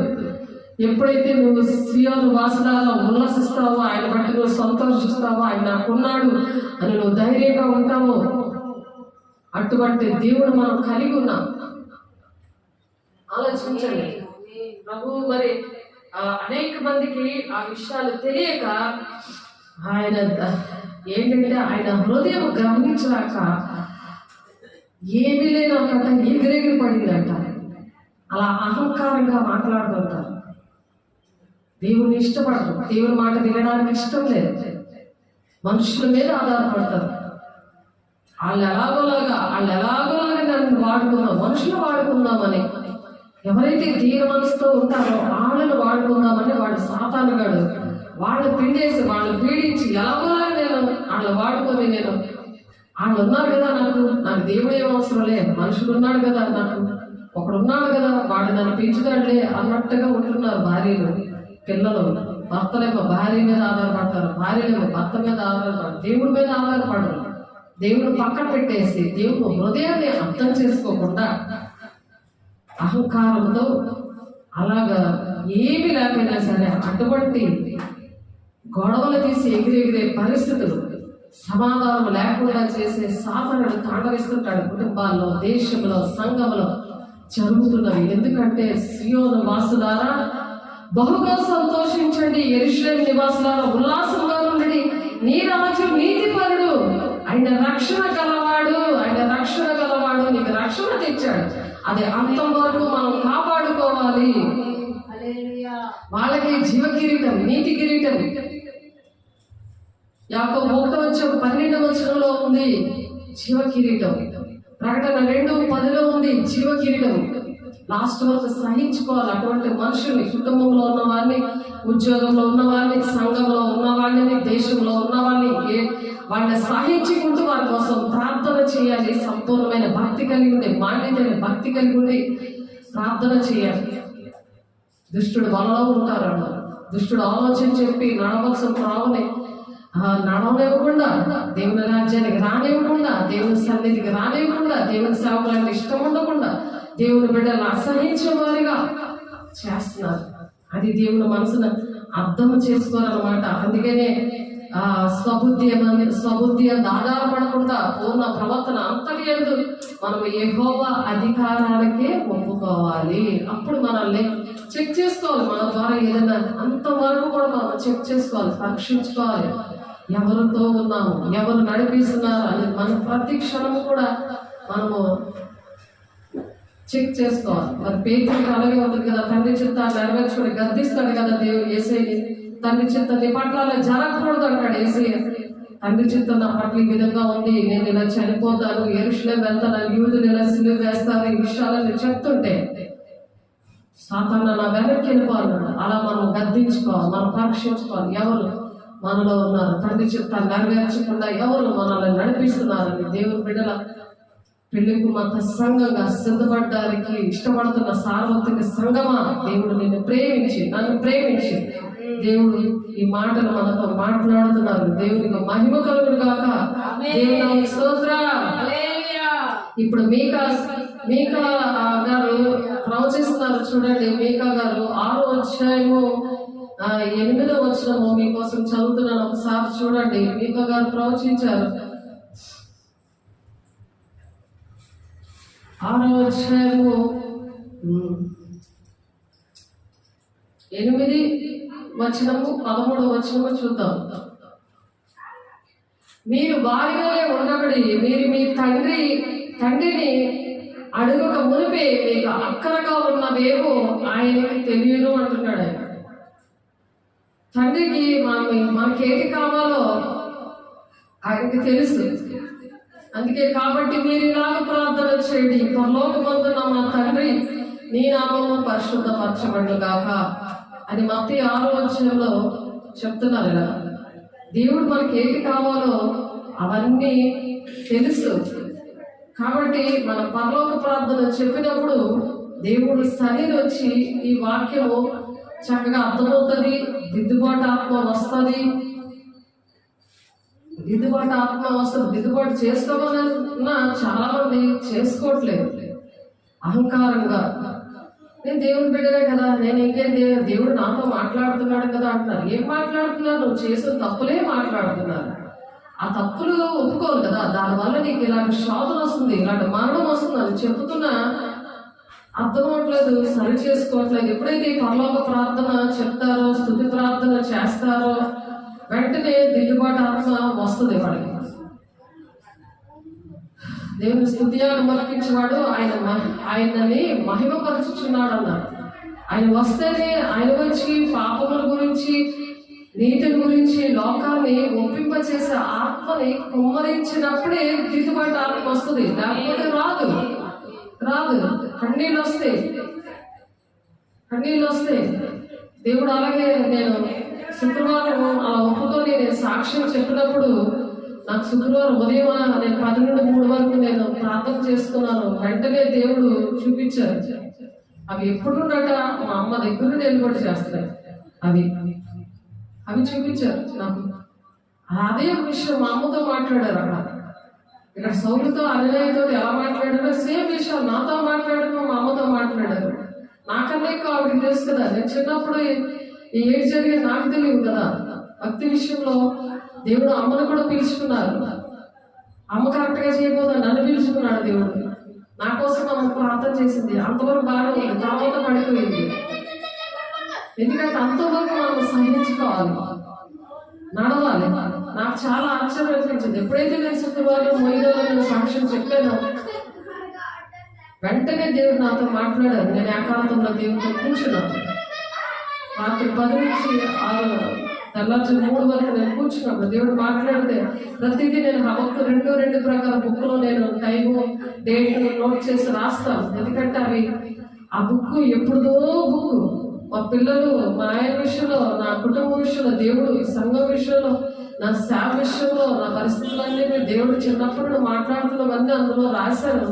ఎప్పుడైతే నువ్వు సియోను వాసులాగా ఉల్లాసిస్తావో, ఆయన బట్టి నువ్వు సంతోషిస్తావో, ఆయన నాకున్నాడు అని నువ్వు ధైర్యంగా ఉంటావో, అటువంటి దేవుడు మనం కలిగి ఉన్నాం. ఆలోచించండి. ప్రభు మరి అనేక మందికి ఆ విషయాలు తెలియక ఆయన ఏంటంటే ఆయన హృదయం గమనించాక ఏమీ లేని ఒక ఎగిరెగిరి పడిందంట. అలా అహంకారంగా మాట్లాడుతుంటారు. దేవుని ఇష్టపడరు, దేవుని మాట వినడానికి ఇష్టం లేదు, మనుషుల మీద ఆధారపడతారు. వాళ్ళు ఎలాగోలాగా నన్ను వాడుకుందాం, మనుషులు వాడుకుందామని, ఎవరైతే దీన మనసుతో ఉంటారో వాళ్ళని వాడుకుందామని వాడు సాతానుగాడు వాళ్ళు పిండేసి, వాళ్ళు పీడించి ఎలాగోలాగా నేను వాళ్ళు వాడుకొని, వాళ్ళు ఉన్నారు కదా నాకు దేవుడు ఏం అవసరం లేదు, మనుషుడు ఉన్నాడు కదా, నాకు ఒకడున్నాడు కదా, వాడు నన్ను పెంచుతాడులే అన్నట్టుగా ఉంటున్నారు భార్యలు, పిల్లలు. భర్తలేమో భార్య మీద ఆధారపడతారు, భార్యలేమో భర్త మీద ఆధారపడతారు, దేవుడి మీద ఆధారపడరు. దేవుడు పక్కన పెట్టేసి దేవుడు హృదయాన్ని అర్థం చేసుకోకుండా అహంకారంతో అలాగా ఏమి లేకపోయినా సరే అటువంటి గొడవలు తీసి ఎగిరెగిరే పరిస్థితులు, సమాధానం లేకుండా చేసే సాధనలు తాండవిస్తుంటాడు కుటుంబాల్లో, దేశంలో, సంఘంలో జరుగుతున్నవి. ఎందుకంటే సియోను వాసులారా బహుగా సంతోషించండి, యెరూషలేము నివాసులారా ఉల్లాసంగా ఉండండి, నీ రాజు నీతిపరుడు, ఆయన రక్షణ గలవాడు నీకు రక్షణ తెచ్చాడు. అది అంతం వరకు మనం కాపాడుకోవాలి. వాళ్ళకి జీవ కిరీటం, నీతి కిరీటం. యాకోబు 1:12 ఉంది జీవ కిరీటం. ప్రకటన 2:10 ఉంది జీవ కిరీటం. లాస్ట్ వరకు సహించుకోవాలి. అటువంటి మనుషుల్ని, కుటుంబంలో ఉన్న వాళ్ళని, ఉద్యోగంలో ఉన్న వాళ్ళని, సంఘంలో ఉన్న వాళ్ళని, దేశంలో ఉన్న వాళ్ళని సహించుకుంటూ వారి కోసం ప్రార్థన చేయాలి. సంపూర్ణమైన భక్తి కలిగి ఉండి, మాన్యతైన భక్తి కలిగి ఉండి ప్రార్థన చేయాలి. దుష్టుడు వలలో ఉంటారన్న, దుష్టుడు ఆలోచన చెప్పి నడవలసిన త్రోవని నడవనివ్వకుండా, దేవుని రాజ్యానికి రానివ్వకుండా, దేవుని సన్నిధికి రానివ్వకుండా, దేవుని సేవకులకు ఇష్టం ఉండకుండా, దేవుని బిడ్డలను అసహించే వారిగా చేస్తున్నారు. అది దేవుని మనసును అర్థం చేసుకోవాలన్నమాట. అందుకనే స్వబుద్ధి ఆధారపడకుండా పూర్ణ ప్రవర్తన అంతటి యందు మనం యెహోవా అధికారాలకే ఒప్పుకోవాలి. అప్పుడు మనల్ని చెక్ చేసుకోవాలి. మన ద్వారా ఏదైనా అంతవరకు కూడా మనం చెక్ చేసుకోవాలి, పరీక్షించుకోవాలి. ఎవరితో ఉన్నాము, ఎవరు నడిపిస్తున్నారు అని మన ప్రతి క్షణము కూడా మనము చెక్ చేసుకోవాలి. మరి పేతురికి అలాగే ఉంటుంది కదా, తండ్రి చిత్తాన్ని నెరవేర్చుకుని గద్దిస్తాడు కదా దేవుడు యేసయ్యని. తండ్రి చిత్తం నీ పట్ల అలా జరగకూడదు అంటాడు యేసయ్య. తండ్రి చిత్తం నా పట్ల ఈ విధంగా ఉంది, నేను ఇలా చనిపోతాను, యెరూషలేము వెళ్తాను, యూదులు ఇలా సిలువ వేస్తారు, ఈ విషయాలను చెప్తుంటే సాతాను నా వెనక్కి వెళ్ళిపోవాలన్నాడు. అలా మనం గద్దించుకోవాలి, మనం పరీక్షించుకోవాలి. ఎవరు మనలో ఉన్నారు, తండ్రి చిత్తాన్ని నెరవేర్చకుండా ఎవరు మనల్ని నడిపిస్తున్నారని. దేవుని బిడ్డల పెళ్లికి మత సంఘంగా సిద్ధపడడానికి ఇష్టపడుతున్న సార్వత్రిక సంఘమా, దేవుడు నన్ను ప్రేమించి దేవుడు ఈ మాటలు మనతో మాట్లాడుతున్నారు. దేవునికి మహిమ కలుగును గాక. దేవుని స్తోత్రం. ఇప్పుడు మీకా గారు ప్రవచిస్తున్నారు చూడండి. మీకా గారు 6వ అధ్యాయము 8వ వచనము మీకోసం చదువుతున్నాను, ఒకసారి చూడండి. మీకా గారు ప్రవచించారు 6వ అధ్యాయము 8 వచనము 13 వచనము చూద్దాం. మీరు వారిగానే ఉండబడి మీరు మీ తండ్రిని అడుగుక మునిపే మీకు అక్కరగా ఉన్నవేవో ఆయనకి తెలియను అంటున్నాడు. ఆయన తండ్రికి మనకేటి కావాలో ఆయనకి తెలుసు. అందుకే కాబట్టి మీరు ఇలాగ ప్రార్థన చేయండి, పరలోకమందున్న మా తండ్రి నీ నామము పరిశుద్ధపరచబడును గాక అని మత్తయి 6వ వచనంలో చెప్తున్నారు కదా. దేవుడు మనకి ఏది కావాలో అవన్నీ తెలుసు. కాబట్టి మన పరలోక ప్రార్థన చెప్పినప్పుడు దేవుడు సన్నిధి వచ్చి ఈ వాక్యము చక్కగా అర్థమవుతుంది. దిద్దుబాటు ఆత్మ వస్తుంది. దిద్దుబాటు చేసుకోవాలన్నా చాలా మంది చేసుకోవట్లేదు. అహంకారంగా నేను దేవుని బిడ్డలే కదా, నేను ఇంకేం దేవుడు నాతో మాట్లాడుతున్నాడు కదా అంటున్నారు. ఏం మాట్లాడుతున్నారు? నువ్వు చేసిన తప్పులే మాట్లాడుతున్నారు. ఆ తప్పులు ఒప్పుకోరు కదా, దానివల్ల నీకు ఇలాంటి శోధన వస్తుంది, ఇలాంటి మరణం వస్తుంది అని చెబుతున్నా అర్థం అవట్లేదు, సరి చేసుకోవట్లేదు. ఎప్పుడైతే ఈ పరలోక ప్రార్థన చెప్తారో, స్తుతి ప్రార్థన చేస్తారో వెంటనే దిద్దుబాటు ఆత్మ వస్తుంది వాడికి. దేవుని స్తుతియాన్ని మొలకించేవాడు ఆయనని మహిమపరుచుచున్నాడు అన్నాడు. ఆయన వస్తేనే, ఆయన వచ్చి పాపముల గురించి నీతిని గురించి లోకాన్ని ఒప్పింపచేసే ఆత్మని కుమ్మరించినప్పుడే దిద్దుబాటు ఆత్మ వస్తుంది. లేకపోతే రాదు. కన్నీళ్ళు వస్తే దేవుడు అలాగే నేను శుక్రవారం ఆ ఒప్పుకొని నేను సాక్ష్యం చెప్పినప్పుడు నాకు శుక్రవారం ఉదయం నేను 10 నుండి 3 వరకు నేను ప్రార్థన చేసుకున్నాను. వెంటనే దేవుడు చూపించారు. అవి ఎప్పుడున్నట మా అమ్మ దగ్గర నుండి వెళ్ళిపోటు చేస్తున్నాయి. అవి చూపించారు నాకు. అదే విషయం మా అమ్మతో మాట్లాడారు. ఇక్కడ సౌలుతో అన్నయ్యతో ఎలా మాట్లాడారో సేమ్ విషయం నాతో మాట్లాడారు, మా అమ్మతో మాట్లాడారు. నాకన్నా ఎక్కువ ఆవిడకి తెలుసు కదా. నేను చిన్నప్పుడు ఏది జరిగేది నాకు తెలియదు కదా. భక్తి విషయంలో దేవుడు అమ్మను కూడా పిలుచుకున్నారు. అమ్మ కరెక్ట్గా చేయబోదా నన్ను పిలుచుకున్నాడు దేవుడు. నా కోసం అమ్మ ప్రార్థన చేసింది. అంతవరకు బాగా ఉంది, తర్వాత పడిపోయింది. ఎందుకంటే అంతవరకు మనం సహించుకోవాలి, నడవాలి. నాకు చాలా ఆశ్చర్యం అనిపించింది. ఎప్పుడైతే నేను శుక్రవారం మొయ్యలో నేను సాక్ష్యం చెప్పానో వెంటనే దేవుడు నాతో మాట్లాడారు. నేను ఏకాంతంలో దేవుడితో కూర్చున్నాను. రాత్రి 10 నుంచి 6 తెల్లారి 3 వరకు నేను కూర్చున్నప్పుడు దేవుడు మాట్లాడితే ప్రతిదీ నేను హబక్కు 2 ప్రకారం బుక్లో నేను టైము డేట్ నోట్ చేసి రాస్తాను. ఎందుకంటే అవి ఆ బుక్ ఎప్పుడుదో బుక్. మా పిల్లలు, మా ఆయన విషయంలో, నా కుటుంబ విషయంలో, దేవుడు ఈ సంఘం విషయంలో, నా సేవ విషయంలో, నా పరిస్థితులన్నీ దేవుడు చిన్నప్పుడు మాట్లాడుతున్నవన్నీ అందులో రాశాను.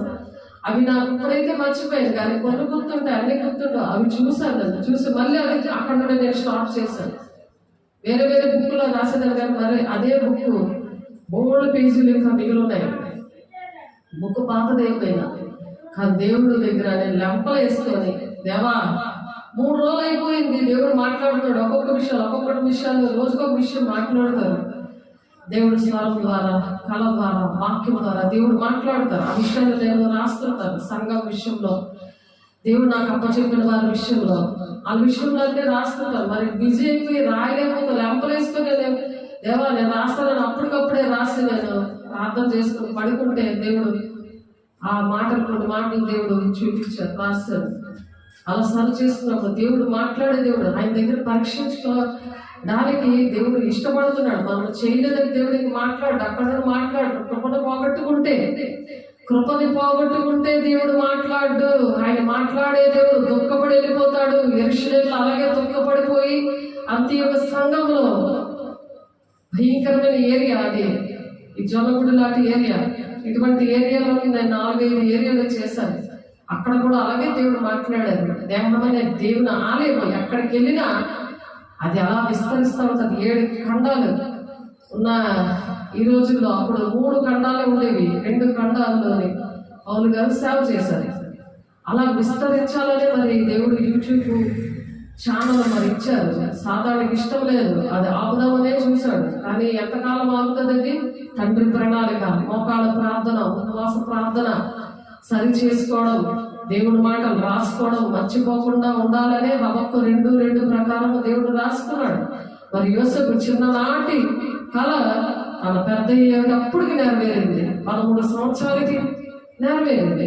అవి నాకు ఇప్పుడైతే మర్చిపోయాను, కానీ కొన్ని గుర్తుంటాయి, అన్ని గుర్తుంటాయి. అవి చూశాను. చూసి మళ్ళీ అది అక్కడ నుండి నేను స్టార్ట్ చేశాను. వేరే బుక్లో రాసేదాన్ని, కానీ మరి అదే బుక్ 3 పేజీలు ఇంకా మిగిలి ఉన్నాయి. బుక్ పాతదైపోయినా కానీ దేవుడు దగ్గర నేను లెంపలు వేసుకొని, దేవా 3 రోజులు అయిపోయింది, దేవుడు మాట్లాడుతున్నాడు. ఒక్కొక్కటి విషయాలు రోజుకొక విషయం మాట్లాడతారు. దేవుడు స్వరం ద్వారా, కళ ద్వారా, వాక్యం ద్వారా దేవుడు మాట్లాడతారు. ఆ విషయాలు నేను రాస్తుంటాను. సంఘం విషయంలో, దేవుడు నాకు అప్పచెప్పిన వారి విషయంలో, ఆ విషయంలో అయితే రాస్తుంటాను. మరి బిజీ అయిపోయి రాయలేకపోతే లెంపలేసుకొని దేవా నేను రాస్తానని అప్పటికప్పుడే రాసి నేను ప్రార్థన చేసుకుని పడుకుంటే దేవుడు ఆ కొన్ని మాటలు దేవుడు చూపించారు, రాశారు. అలా సరి చేసుకున్నప్పుడు దేవుడు మాట్లాడే దేవుడు. ఆయన దగ్గర పరీక్షించుకోవడానికి దేవుడు ఇష్టపడుతున్నాడు. మనం చేయలేదని దేవుడికి మాట్లాడు, అక్కడ మాట్లాడు. కృపను పోగొట్టుకుంటే దేవుడు మాట్లాడు. ఆయన మాట్లాడే దేవుడు దుఃఖపడి వెళ్ళిపోతాడు. యెరూషలేములో అలాగే దుఃఖపడిపోయి అంత్యొక సంఘంలో భయంకరమైన ఏరియా అది, ఈ జొన్నగుడి లాంటి ఏరియా. ఇటువంటి ఏరియాలో నేను 4-5 ఏరియాలు చేశాను. అక్కడ కూడా అలాగే దేవుడు మాట్లాడారు. దేహమైన దేవుని ఆలయం ఎక్కడికి వెళ్ళినా అది అలా విస్తరిస్తూ ఉంటుంది. 7 ఖండాలు ఉన్న ఈ రోజుల్లో, అప్పుడు 3 ఖండాలే ఉండేవి. 2 ఖండాల్లోని పౌలు గారు సేవ చేశారు. అలా విస్తరించాలని మరి దేవుడు యూట్యూబ్ ఛానల్ మరి ఇచ్చారు. సాధారణకి ఇష్టం లేదు, అది ఆపుదామనే చూశాడు. కానీ ఎంతకాలం ఆగుతుంది అది? తండ్రి ప్రణాళిక, మోకాళ్ళ ప్రార్థన, ఉపవాస ప్రార్థన, సరి చేసుకోవడం, దేవుడి మాటలు రాసుకోవడం మర్చిపోకుండా ఉండాలనే హబక్కు 2:2 ప్రకారం దేవుడు రాసుకున్నాడు. మరి యోసేపు చిన్ననాటి కళ తన పెద్ద అయ్యేటప్పటికి నెరవేరింది. 13 సంవత్సరాలకి నెరవేరింది.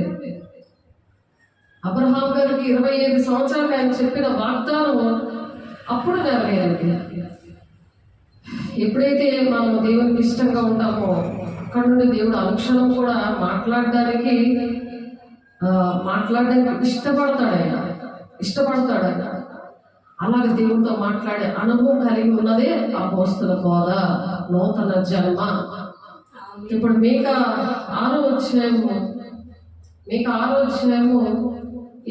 అబ్రహాం గారికి 25 సంవత్సరాలకు ఆయన చెప్పిన వాగ్దానం అప్పుడు నెరవేరింది. ఎప్పుడైతే మనం దేవునికి ఇష్టంగా ఉంటామో అక్కడ నుండి దేవుడు అనుక్షణం కూడా మాట్లాడడానికి ఇష్టపడతాడు ఆయన. అలాగే దేవుడితో మాట్లాడే అనుభవం కలిగి ఉన్నదే అపోస్తల బోధ, నూతన జన్మ. ఇప్పుడు మీకు 6వ అధ్యాయము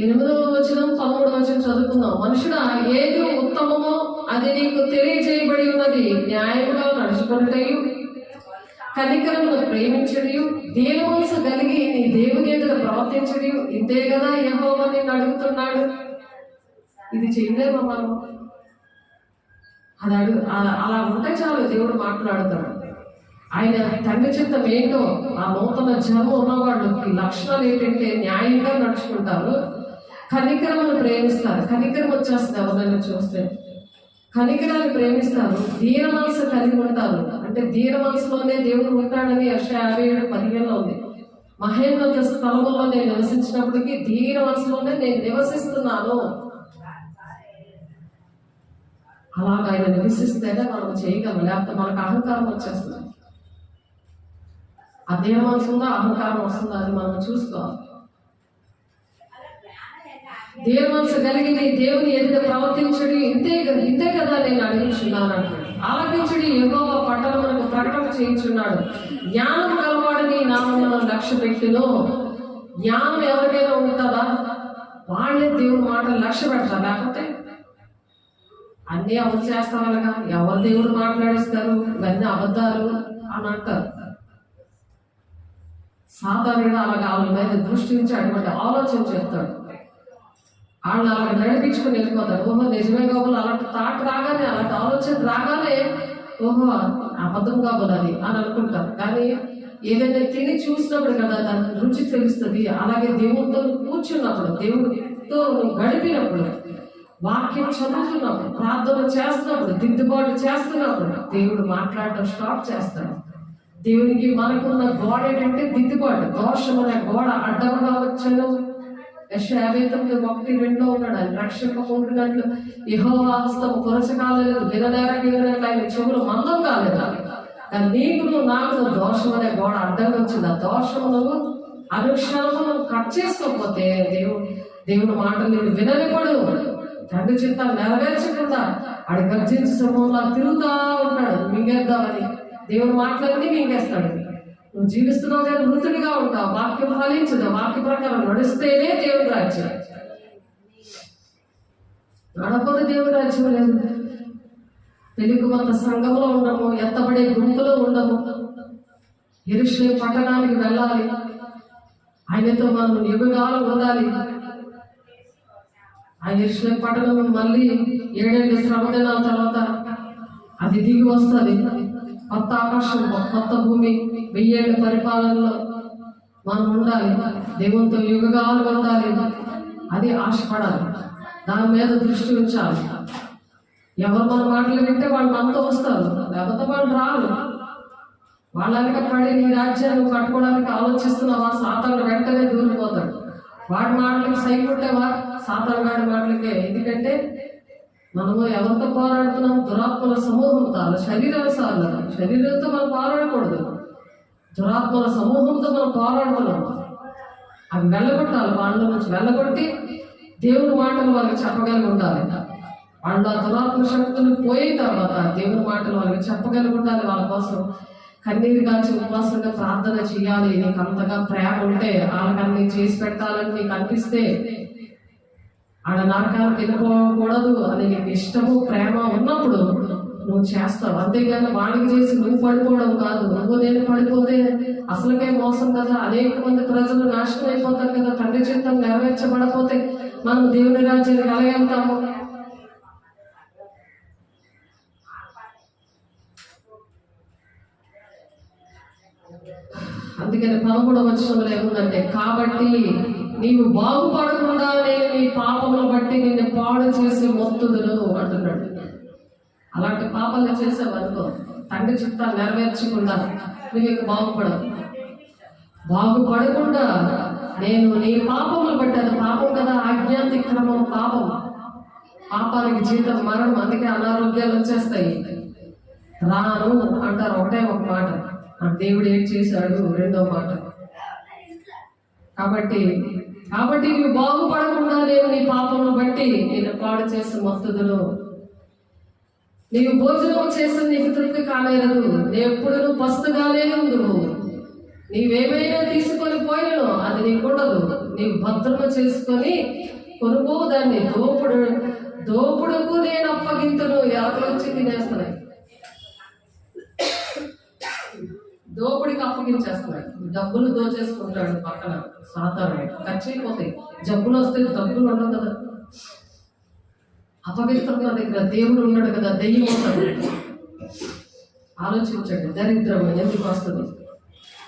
8వ వచనం 13వ వచనం చదువుకుందాం. మనుషుడా, ఏది ఉత్తమమో అది నీకు తెలియజేయబడి ఉన్నది. న్యాయముగా నడుచుకున్నటయు, కనికరమును ప్రేమించడియు, దీనమనసు కలిగి నీ దేవుని ఎదుట ప్రవర్తించడియు, ఇంతే కదా యెహోవా నిన్ను అడుగుతున్నాడు. ఇది చేయలేమా మనం? అలా ఉంటే చాలు, దేవుడు మాట్లాడతాడు. ఆయన తండ్రి చిత్తం ఏంటో, ఆ నూతన జన్మ ఉన్నవాళ్ళకి లక్షణాలు ఏంటంటే న్యాయంగా నడుచుకుంటారు, కనికరమును ప్రేమిస్తారు. కనికరం వచ్చేస్తుంది ఎవరైనా చూస్తే. కనికరాన్ని ప్రేమిస్తారు, దీన మనసు కలిగి ఉంటారు. అంటే దీన మనసులోనే దేవుడు ఉంటాడని యెషయా 57:15 ఉంది. మహేంద్ర స్థలంలో నేను నివసించినప్పటికీ దీన మనసులోనే నేను నివసిస్తున్నాను. అలాగ ఆయన నివసిస్తేనే మనం చేయగలం, లేకపోతే మనకు అహంకారం వచ్చేస్తుంది. అదే మనసు ఉందా, అహంకారం వస్తుందా, అది మనం చూసుకోవాలి. దేవ మనసు కలిగి నీ దేవుని ఎదుట ప్రవర్తించడి, ఇంతే కదా నేను అడుగుచున్నాను అంటాడు. ఆలకించడి, యెహోవా పట్టణమునకు ప్రకటన చేయించున్నాడు. జ్ఞానం గలవాడని నామమును లక్ష్య పెట్టును. జ్ఞానం ఎవరికైనా ఉంటుందా? వాళ్ళే దేవుని మాటలు లక్ష్య పెడతారు. లేకపోతే అన్నీ ఎవరు చేస్తారనగా, ఎవరు దేవుడు మాట్లాడిస్తారు, ఇవన్నీ అబద్ధాలు అని అంటారు. సాతానుడు అలాగా వాళ్ళ మీద దృష్టి నుంచి అటువంటి ఆలోచన చేస్తాడు. వాళ్ళు అలాగ నడిపించుకుని వెళ్ళిపోతారు. ఓహో నిజమే కాబోలు, అలాంటి థాట్ రాగానే, అలాంటి ఆలోచన రాగానే ఓహో అబద్ధం కాబోలు అది అని అనుకుంటారు. కానీ ఏదైనా తిని చూసినప్పుడు కదా దాని రుచి తెలుస్తుంది. అలాగే దేవుడితో కూర్చున్నప్పుడు, దేవుడితో గడిపినప్పుడు, వాక్యం చదువుతున్నప్పుడు, ప్రార్థన చేస్తున్నప్పుడు, దిద్దుబాటు చేస్తున్నప్పుడు దేవుడు మాట్లాడటం స్టార్ట్ చేస్తాడు. దేవునికి మనకున్న గోడ ఏంటంటే దిద్దుబాటు. దోషం అనే గోడ అడ్డముగా వచ్చాను. యెషయా 59:1-2 ఉన్నాడు. ఆయన రక్షింపకుంటున్నట్లు యెహోవా హస్తము కొరచకాలేదు, విననేరగినట్లు ఆయన చెవులు మందం కాలేదు. కానీ నీకును నాకు దోషం అనే గోడ అడ్డంగా వచ్చింది. ఆ దోషమును అనుక్షణము కట్ చేసుకోకపోతే దేవుని మాటలు నేను విననిపడు. తండ్రి చిత్తాన్ని నెరవేర్చకుండా ఆడి గర్జించి సమూహంలో తిరుగుతా ఉంటాడు, మింగేద్దామని. దేవుడు మాటలన్నీ మింగేస్తాడు. నువ్వు జీవిస్తున్నావు కానీ మృతుడిగా ఉంటావు. వాక్యం ఫలించదు. వాక్య ప్రకారం నడిస్తేనే దేవుడి రాజ్యం. నడపదు దేవుడి రాజ్యం లేదు. వెలుగుమంత సంఘంలో ఉండము, ఎత్తబడే గుంపులో ఉండము. యెరూషలేము పట్టణానికి వెళ్ళాలి, ఆయనతో మనం యుగాలు ఉండాలి. ఆ యెరూషలేము పట్టణం మళ్ళీ 7 శ్రమ దినాల తర్వాత అది దిగి వస్తుంది. కొత్త ఆకాశం, కొత్త భూమి, 1000 ఏళ్ల పరిపాలనలో మనం ఉండాలి. దేవునితో యుగాలు ఉండాలి. అది ఆశపడాలి, దాని మీద దృష్టి ఉంచాలి. ఎవరు మన మాటలు వింటే వాళ్ళు మనతో వస్తారు, లేకపోతే వాళ్ళు రారు. వాళ్ళ పడి నీ రాజ్యాన్ని కట్టుకోవడానికి ఆలోచిస్తున్నావా, సాతాను వెంటనే దూరిపోతాడు. వాడి మాటలకి సైకుంటేవా, సాతాను వాడి మాటలకే. ఎందుకంటే మనము ఎవరితో పోరాడుతున్నాం? దురాత్మల సమూహంతో. శరీరంతో మనం పోరాడకూడదు, దురాత్మల సమూహంతో మనం పోరాడుతున్నాం. అవి వెళ్ళగొట్టాలి, వాళ్ళ నుంచి వెళ్ళగొట్టి దేవుని మాటలు వాళ్ళకి చెప్పగలిగి ఉండాలి. వాళ్ళ దురాత్మ శక్తులు పోయిన తర్వాత దేవుని మాటలు వాళ్ళకి చెప్పగలిగి ఉండాలి. వాళ్ళ కోసం కన్నీరు కాల్చి ఉపవాసంగా ప్రార్థన చేయాలి. నీకు అంతగా ప్రేమ ఉంటే, వాళ్ళకన్నీ చేసి పెట్టాలని నీకు అనిపిస్తే, ఆడ నరకానికి వెళ్ళిపోకూడదు అని నీకు ఇష్టము ప్రేమ ఉన్నప్పుడు నువ్వు చేస్తావు. అంతేగాని వాడికి చేసి నువ్వు పడిపోవడం కాదు. నువ్వు నేను పడిపోతే అసలుకే మోసం కదా. అనేక మంది ప్రజలు నాశనం అయిపోతారు కదా. తండ్రి చిత్తం నెరవేర్చబడపోతే మనం దేవుని రాజ్యానికి ఎలాగెళ్తాము? అందుకని 13వ వచనంలో ఏముందంటే, కాబట్టి నీవు బాగుపడకుండా నేను నీ పాపమును బట్టి నిన్ను పాడు చేసి మొత్తుదును అంటున్నాడు. అలాంటి పాపాలు చేసావనుకో, తండ్రి చిత్తాన్ని నెరవేర్చకుండా నువ్వు ఇంక బాగుపడకుండా నేను నీ పాపములు బట్టి, అది పాపం కదా, ఆజ్ఞాతిక్రమం పాపం, పాపానికి జీతం మరణం, అందుకే అనారోగ్యాలు వచ్చేస్తాయి. రాను అంటారు ఒకటే ఒక మాట, దేవుడు ఏం చేశాడు రెండో మాట. కాబట్టి నువ్వు బాగుపడకుండా నేను నీ పాపమును బట్టి నేను పాడు చేసి మొత్తుదును. నీవు భోజనం చేసి నీకు తృప్తి కాలేదు, ఎప్పుడు నువ్వు పస్తుగానే ఉందువు. నీవేమైనా తీసుకొని పోయినో అది నీకుండదు, నీవు భద్రమ చేసుకొని కొనుక్కో దాన్ని. దోపుడుకు నేను అప్పగింతును. ఎవరి వచ్చి తినేస్తున్నాయి, దోపుడికి అప్పగించేస్తున్నాడు. డబ్బులు దోచేసుకుంటాడు పక్కన సాతాను. ఖర్చు అయిపోతాయి, జబ్బులు వస్తే డబ్బులు ఉండవు కదా. అపవిత్రంగా దగ్గర దేవుడు ఉన్నాడు కదా, దెయ్యం ఉంటాడు. ఆలోచించండి, దరిద్రం ఎందుకు వస్తుంది,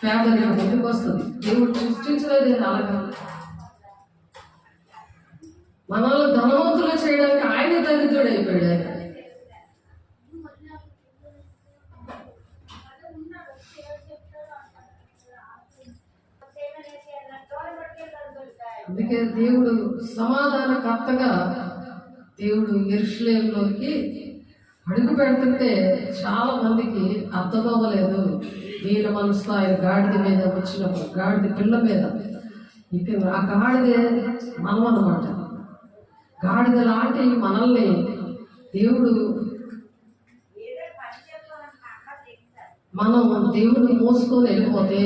పేదరికం ఎందుకు వస్తుంది? దేవుడు సృష్టించలేదు అలాగా. మనల్ని ధనవంతులు చేయడానికి ఆయన దరిద్రుడు అయిపోయాడు. ఆయన అందుకే దేవుడు సమాధానకర్తగా దేవుడు యెరూషలేములోకి అడుగు పెడుతుంటే చాలా మందికి అర్థం అవ్వలేదు. దీన మనసుతో ఆయన గాడిద మీద వచ్చినప్పుడు, గాడిద పిల్ల మీద, ఇక ఆ గాడిదే మనం అన్నమాట. గాడిద లాంటి మనల్ని దేవుడు, మనం దేవుడిని మోసుకొని వెళ్ళిపోతే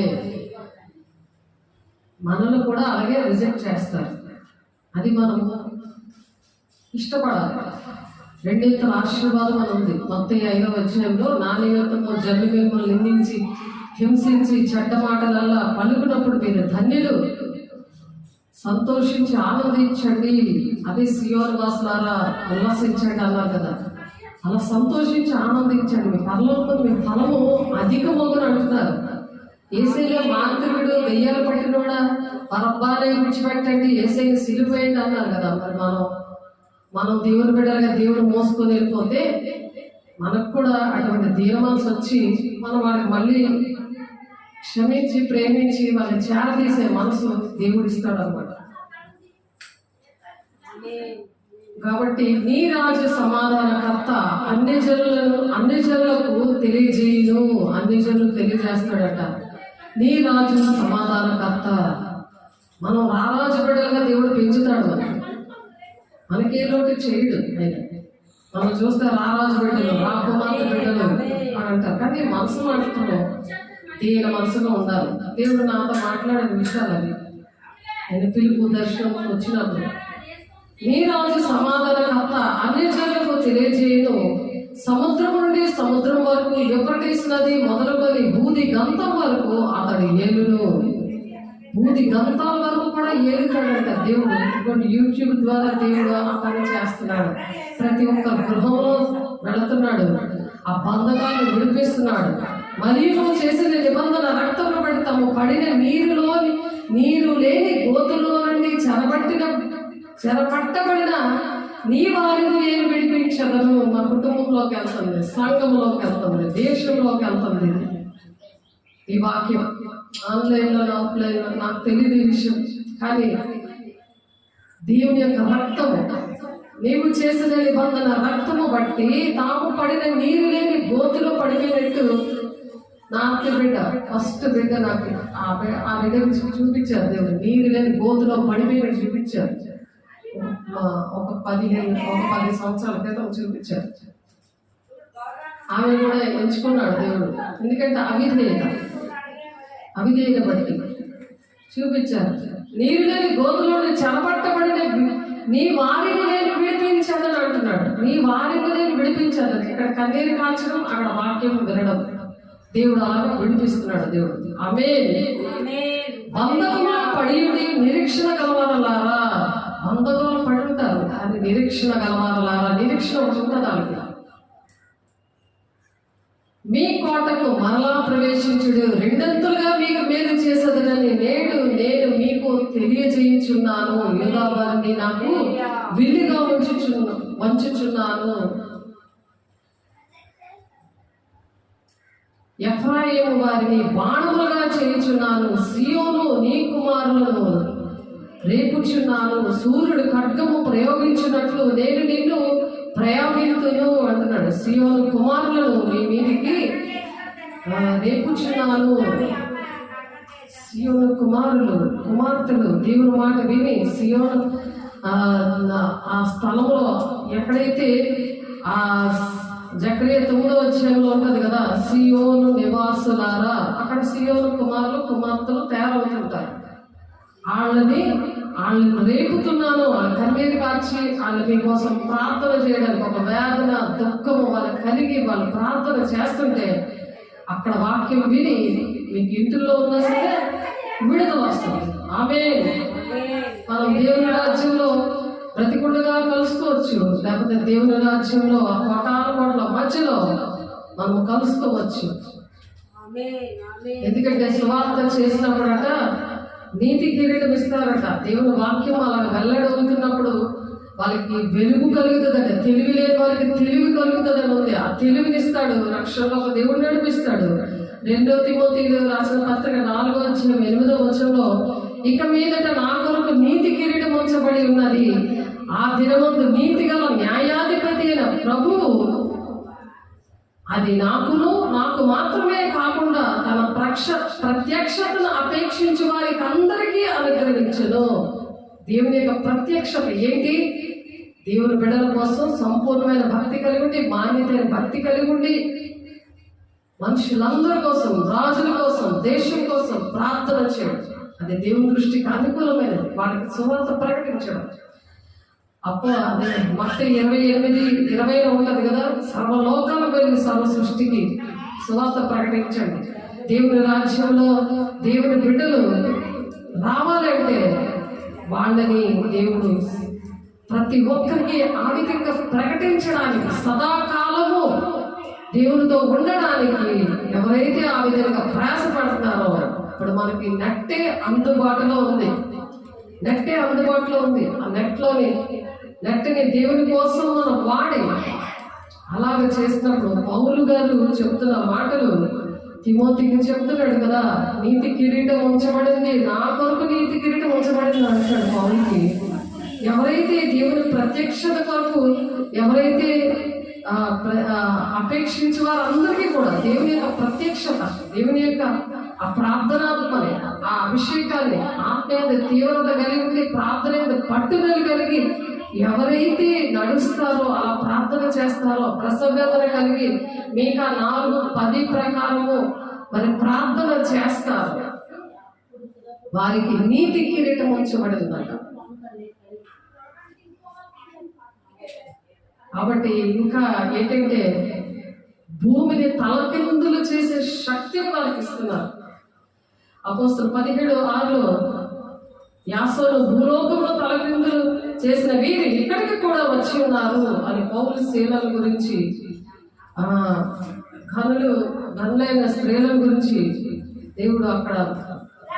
మనల్ని కూడా అలాగే రిజెక్ట్ చేస్తారు. అది మనము ఇష్టపడాలి. రెండింతల ఆశీర్వాదం అని ఉంది మత్తయి 5వ అధ్యాయంలో. నా నిమిత్తము జనులు మిమ్మల్ని నిందించి హింసించి చెడ్డ మాటలల్లా పలుకున్నప్పుడు మీరు ధన్యులు, సంతోషించి ఆనందించండి, అదే సియోను వాసులారా ఉల్లాసించండి అన్నారు కదా. అలా సంతోషించి ఆనందించండి, మీ పరలోకం మీ ఫలము అధికమగును అంటున్నారు. ఏసైలో మాంత్రికుడు, దెయ్యాలు పట్టినోడా, పరబ్బానే విడిచిపెట్టండి, ఏసైని సిలువేయండి అన్నారు కదా. మరి మనం దేవుని బిడ్డలుగా దేవుడు మోసుకొని వెళ్ళిపోతే మనకు కూడా అటువంటి దీన మనసు వచ్చి మనం వాళ్ళకి మళ్ళీ క్షమించి ప్రేమించి వాళ్ళని చేరదీసే మనసు దేవుడు ఇస్తాడు అన్నమాట. కాబట్టి నీ రాజు సమాధానకర్త అన్ని జనులకు తెలియజేయును. అన్ని జనులు తెలియజేస్తాడట. నీ రాజు సమాధానకర్త. మనం రారాజు బిడ్డలుగా దేవుడు పెంచుతాడు. మనకే లోటు చేయడు ఆయన. మనం చూస్తే రారాజు బిడ్డలు, రాకుమార్తె బిడ్డలు అని అంటారు, కానీ మనసు మాత్రం దీన మనసుగా ఉండాలి. దేవుడు నాతో మాట్లాడే విషయాలు అవి. ఆయన పిలుపు దర్శనం వచ్చినప్పుడు నీ రాజు సమాధానకర్త అన్ని జనులకు తెలియజేయను. సముద్రం నుండి సముద్రం వరకు, యూఫ్రటీస్ నది మొదలుకొని భూది గంతం వరకు అతడి ఏలును. భూది గంతాల వరకు కూడా ఏలుతాడంట దేవుడు. ఇంకోటి యూట్యూబ్ ద్వారా దేవుడు ఆ పని చేస్తున్నాడు. ప్రతి ఒక్క గృహంలో వెళుతున్నాడు, ఆ బంధకాలను విడిపిస్తున్నాడు. మరియు నువ్వు చేసిన నిబంధన రక్తంలో బట్టి తాము పడిన నీరు లేని గోతులో నుండి చెరపట్టబడిన నీ వారిని నేను విడిపించదను. మా కుటుంబంలోకి వెళ్తుంది, సంఘంలోకి వెళ్తుంది, దేశంలోకి వెళ్తుంది ఈ వాక్యం. ఆన్లైన్లో ఆఫ్లైన్లో నాకు తెలియదు ఈ విషయం, కానీ దేవుని యొక్క రక్తము, నీవు చేసిన నిబంధన రక్తము బట్టి తాము పడిన నీరు లేని గోతులో పడిపోయినట్టు నాకు బిడ్డ, ఫస్ట్ బిడ్డ నాకు ఆ బిడ్డ చూపించారు దేవుడు. నీరు లేని గోతులో పడిపోయినట్టు చూపించారు. ఒక 10 సంవత్సరాల క్రితం చూపించారు. ఆమె కూడా ఎంచుకున్నాడు దేవుడు, ఎందుకంటే అవిధేయత బట్టి చూపించారు. నీరు లేని గోతులో చెరపట్టబడిన నీ వారిని నేను విడిపించాలని అంటున్నాడు. నీ వారిని నేను విడిపించాను. ఇక్కడ కన్నీరు కాల్చడం, అక్కడ వాక్యం వినడం, దేవుడు అలాగే విడిపిస్తున్నాడు దేవుడు. బంధకంలో పడియుడి నిరీక్షణ గలవారలారా. బంధకంలో పడి ఉంటారు, అది నిరీక్షణ గలవారలారా. నిరీక్షణ ఒకటి ఉంటుంది వాళ్ళకి. మీ కోటకు మరలా ప్రవేశించుడు, రెండంతులుగా మీకు మేలు చేసేదనని నేను మీకు తెలియజేయుచున్నాను. యూదా వారిని నాకు విల్లుగా వంచుచున్నాను. ఎఫ్రాయిము వారిని బాణములుగా చేయుచున్నాను. సియోను నీ కుమారులను రేపుచున్నాను. సూర్యుడు ఖడ్గము ప్రయోగించినట్లు నేను నిన్ను ప్రయోగింతును అంటున్నాడు. సియోను కుమారులను మీ మీదికి రేపుచున్నాను. సియోను కుమార్తెలు దేవుని మాట విని సియోను ఆ స్థలంలో ఎక్కడైతే ఆ జకరియా 9వ అధ్యాయంలో ఉంటది కదా, సియోను నివాసులారా, అక్కడ సియోను కుమార్తెలు తయారవుతుంటారు. వాళ్ళని రేపుతున్నాను, వాళ్ళ కన్నీరు కార్చి వాళ్ళు మీకోసం ప్రార్థన చేయడానికి, ఒక వేదన దుఃఖము వాళ్ళు కలిగి వాళ్ళు ప్రార్థన చేస్తుంటే అక్కడ వాక్యం విని మీకు ఇంటిలో ఉన్నా సరే విడుదల వస్తుంది. ఆమేన్. మనం దేవుని రాజ్యంలో బ్రతికుండగా కలుసుకోవచ్చు, లేకపోతే దేవుని రాజ్యంలో కోట్ల మధ్యలో మనం కలుసుకోవచ్చు. ఎందుకంటే సువార్త చేసినప్పుడట నీతి కిరీటం ఇస్తారట. దేవుని వాక్యం అలా వెల్లడవుతున్నప్పుడు వాళ్ళకి వెలుగు కలుగుతుందట. తెలివి లేని వారికి తెలివి కలుగుతుందని ఉంది. ఆ తెలివినిస్తాడు, రక్షణలో ఒక దేవుడు నడిపిస్తాడు. 2 తిమోతిలో రాసిన పత్రిక 4వ అధ్యాయం 8వ వచనంలో, ఇక మీదట నా కొరకు నీతి కిరీటం ఉంచబడి ఉన్నది, ఆ దినమందు నీతి గల న్యాయాధిపతి అయిన ప్రభువు అది నాకు మాత్రమే కాకుండా తన ప్రత్యక్షతను అపేక్షించు వారికి అందరికీ అనుగ్రహించును. దేవుని యొక్క ప్రత్యక్షత ఏంటి? దేవుని బిడ్డల కోసం సంపూర్ణమైన భక్తి కలిగి ఉండి, మాన్యతైన భక్తి కలిగి ఉండి, మనుషులందరి కోసం, రాజుల కోసం, దేశం కోసం ప్రార్థన చేయడం, అది దేవుని దృష్టికి అనుకూలమైనది. వాటికి సువార్త ప్రకటించడం. అప్పుడు అదే మత్తయి 28:20 ఉంటది కదా, సర్వలోకాలకు వెళ్ళి సర్వ సృష్టికి సువార్త ప్రకటించండి. దేవుని రాజ్యంలో దేవుని బిడ్డలు రావాలంటే వాళ్ళని దేవుడు ప్రతి ఒక్కరికి ఆ విధంగా ప్రకటించడానికి, సదాకాలము దేవునితో ఉండడానికి ఎవరైతే ఆ విధంగా ప్రయాసపడుతున్నారో, ఇప్పుడు మనకి నెట్టే అందుబాటులో ఉంది. ఆ నెట్ని దేవుని కోసం మనం వాడి అలాగ చేసినప్పుడు పౌలు గారు చెప్తున్న మాటలు తిమోతికి చెప్తున్నాడు కదా, నీతి కిరీటం ఉంచబడింది, నా కొరకు నీతి కిరీటం ఉంచబడింది అంటాడు పౌలుకి. ఎవరైతే దేవుని ప్రత్యక్షత కొరకు ఎవరైతే అపేక్షించే వారందరికీ కూడా దేవుని యొక్క ప్రత్యక్షత, దేవుని యొక్క ఆ ప్రార్థనాత్మని, ఆ అభిషేకాన్ని, ఆత్మీయత తీవ్రత కలిగి ప్రార్థన పట్టుదల కలిగి ఎవరైతే నడుస్తారో, అలా ప్రార్థన చేస్తారో, ప్రసవేదన కలిగి మీకు 4:10 ప్రకారము మరి ప్రార్థన చేస్తారు, వారికి నీతి కిరీటం ఉంచబడిందట. కాబట్టి ఇంకా ఏంటంటే భూమిని తలకిందులు చేసే శక్తిని వాళ్ళకి ఇస్తున్నారు. అపోస్తలులు 17:6 యాసోను భూలోకంలో తలకిందులు చేసిన వీరు ఇక్కడికి కూడా వచ్చి ఉన్నారు అని పౌలు సేనల గురించి, ఘనులైన స్త్రీల గురించి దేవుడు అక్కడ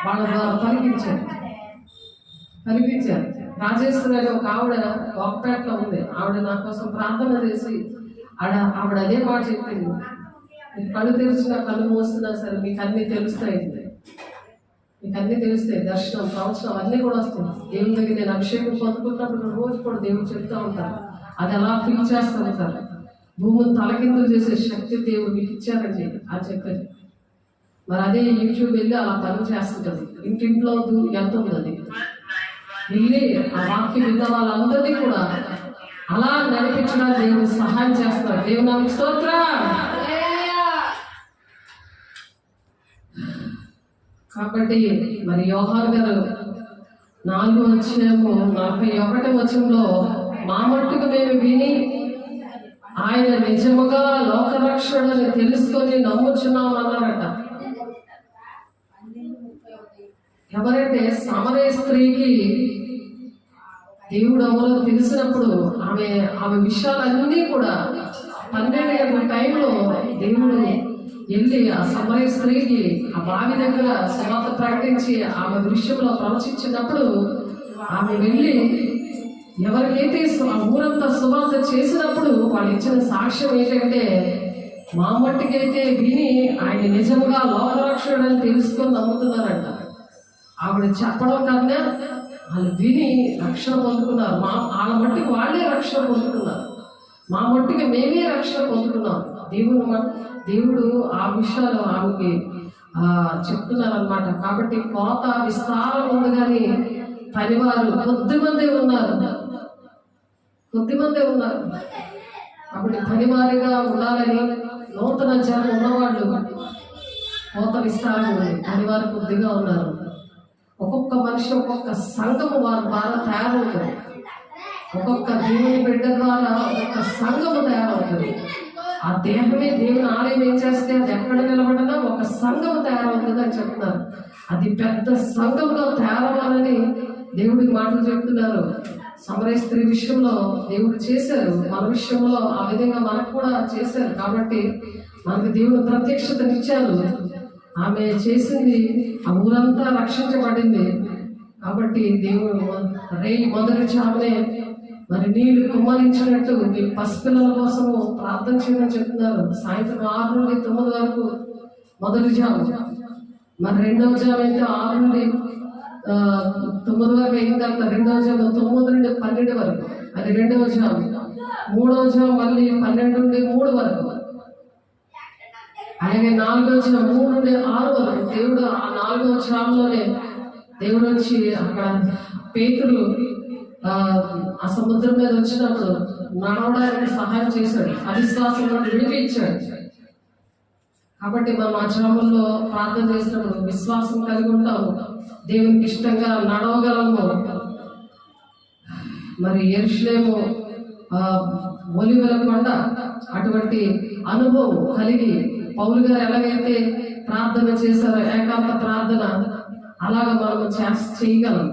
వాళ్ళ ద్వారా పలికించారు. రాజేశ్వరి అనే ఒక ఆవిడ వాక్పేటలో ఉంది. ఆవిడ నా కోసం ప్రార్థన చేసి ఆవిడ అదే మాట చెప్పింది, మీరు కళ్ళు తెరిచినా కళ్ళు మోస్తున్నా సరే మీకు అన్నీ తెలుస్తాయి, దర్శనం, ప్రవచనం అన్నీ కూడా వస్తాయి. దేవుని దగ్గర నేను అభిషేకం పొందుకుంటున్నప్పుడు రోజు కూడా దేవుడు చెప్తూ ఉంటారు, అది అలా ఫీల్ చేస్తూ ఉంటారు. భూమిని తలకిందులు చేసే శక్తి దేవుడు మీకు ఇచ్చారండి అని చెప్పారు. మరి అదే యూట్యూబ్ వెళ్ళి అలా పని చేస్తుంటది. ఇంటింట్లో ఎంత ఉంది, అది వెళ్ళి ఆ వాక్యం విన్న వాళ్ళందరినీ కూడా అలా నడిపించడానికి దేవుడు సహాయం చేస్తారు. దేవుని నామమునకు స్తోత్రం. కాబట్టి మరి యోహాను గారు 4వ అధ్యాయము 41వ వచనంలో, మా మట్టుకు మేము విని ఆయన నిజముగా లోకరక్షకుడని తెలుసుకొని నమ్ముచున్నామన్నారట. ఎవరంటే సమరయ స్త్రీకి దేవుడు ఎవరో తెలిసినప్పుడు ఆమె విషయాలన్నీ కూడా 12 గంటల టైంలో దేవుడు వెళ్ళి ఆ సమరయ స్త్రీకి ఆ బావి దగ్గర సువార్త ప్రకటించి ఆమె విషయంలో ప్రవచించినప్పుడు ఆమె వెళ్ళి ఎవరికైతే ఆ ఊరంతా సువార్త చేసినప్పుడు వాళ్ళు ఇచ్చిన సాక్ష్యం ఏంటంటే, మా మట్టికైతే విని ఆయన నిజంగా లోకరక్షకుడని తెలుసుకొని నమ్ముతున్నారంట. ఆవిడ చెప్పడం కన్నా వాళ్ళు విని రక్షణ పొందుకున్నారు. వాళ్ళ మట్టికి వాళ్ళే రక్షణ పొందుకున్నారు. మా మట్టికి మేమే రక్షణ పొందుకున్నాం. దేవుడు ఆ విషయాలు ఆమెకి చెప్తున్నారనమాట. కాబట్టి కోత విస్తారం ఉంది కానీ పనివారు కొద్దిమందే ఉన్నారు. కాబట్టి పనివారిగా ఉండాలని నూతన జనం ఉన్నవాళ్ళు కోత విస్తారం ఉంది, పనివారు కొద్దిగా ఉన్నారు. ఒక్కొక్క మనిషి ఒక్కొక్క సంఘము వారి ద్వారా తయారవుతుంది. ఒక్కొక్క దేవుని బిడ్డ ద్వారా ఒక్కొక్క సంఘము తయారవుతుంది. ఆ దేహమే దేవుని ఆలయం ఏం చేస్తే అది ఎక్కడ నిలబడినా ఒక సంఘము తయారవుతుంది అని చెప్తున్నారు. అది పెద్ద సంఘంగా తయారవ్వాలని దేవుడి మాటలు చెప్తున్నారు. సమరయ స్త్రీ విషయంలో దేవుడు చేశారు, మన విషయంలో ఆ విధంగా మనకు కూడా చేశారు. కాబట్టి మనకు దేవుడు ప్రత్యక్షతనిచ్చారు. ఆమె చేసింది ఆ ఊరంతా రక్షించబడింది. కాబట్టి దేవుడు మొదటి చావనే మరి నీళ్లు కుమ్మరించినట్టు మీ పసిపిల్లల కోసము ప్రార్థన చేయమని చెప్తున్నారు. సాయంత్రం 6 నుండి 9 వరకు మొదటి జాము, మరి రెండవ జాము అయితే 6 నుండి 9 వరకు అయిన తర్వాత రెండవ జాము 9 నుండి 12 వరకు అది రెండవ జాము. మూడవ జాము మళ్ళీ 12 నుండి 3 వరకు. అలాగే 4వ జాము 3 నుండి 6 వరకు. దేవుడు ఆ 4వ జాములోనే దేవుడు వచ్చి అక్కడ పేతురు ఆ సముద్రం మీద వచ్చినప్పుడు నడవడానికి సహాయం చేశాడు, అవిశ్వాసంలో విడిపించాడు. కాబట్టి మనం ఆ జాముల్లో ప్రార్థన చేసినప్పుడు విశ్వాసం కలిగి ఉంటాము, దేవునికి ఇష్టంగా నడవగలము. మరి యెరూషలేము ఒలీవల కొండ అటువంటి అనుభవం కలిగి పౌలు గారు ఎలాగైతే ప్రార్థన చేశారో ఏకాంత ప్రార్థన అలాగా మనం చేయగలం.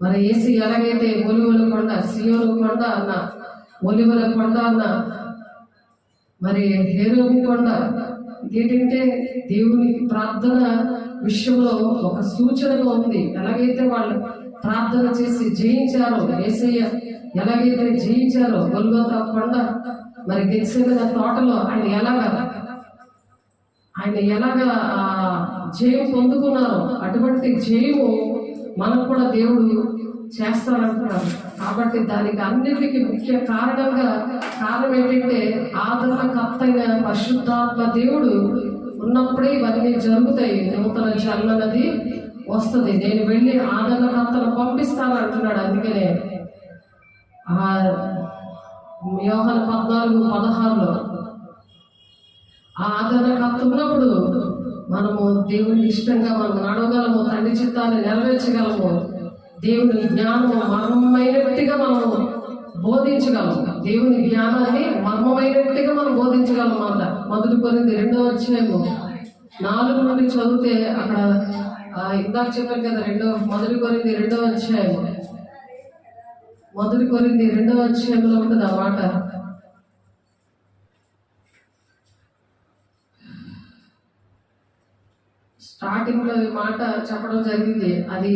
మరి యేసు ఎలాగైతే ఒలీవల కొండ, సియోను కొండ అన్న, ఒలీవల కొండ అన్న, మరి హెరోము కొండ, ఏంటంటే దేవుని ప్రార్థన విషయంలో ఒక సూచనగా ఉంది. ఎలాగైతే వాళ్ళు ప్రార్థన చేసి జయించారో, యేసయ్య ఎలాగైతే జయించారో గొల్గోతా కొండ, మరి గెత్సేమనే తోటలో ఆయన ఎలాగా జయం పొందుకున్నారో అటువంటి జయము మనకు కూడా దేవుడు చేస్తాడంటున్నారు. కాబట్టి దానికి అన్నిటికీ ముఖ్య కారణం ఏంటంటే ఆదరణకర్త అయిన పరిశుద్ధాత్మ దేవుడు ఉన్నప్పుడే ఇవన్నీ జరుగుతాయి. నూతన జన్మనది వస్తుంది. నేను వెళ్ళి ఆదరణకర్తను పంపిస్తాను అంటున్నాడు. అందుకనే యోహాను 14:16లో ఆ ఆదరణకర్త ఉన్నప్పుడు మనము దేవుని ఇష్టంగా మనం నడవగలము, తండ్రి చిత్తాన్ని నెరవేర్చగలము, దేవుని జ్ఞానము మర్మమైనట్టుగా మనము బోధించగలము. దేవుని జ్ఞానాన్ని మర్మమైనట్టుగా మనం బోధించగలము అంట. మొదటి కొరింథీ 2వ అధ్యాయము 4 నుండి చదివితే అక్కడ ఇందాక చెప్పాను కదా, మొదటి కొరింథీ 2వ అధ్యాయము, మొదటి కొరింథీ 2వ అధ్యాయంలో ఉంటుంది ఆ మాట. స్టార్టింగ్ లో ఈ మాట చెప్పడం జరిగింది. అది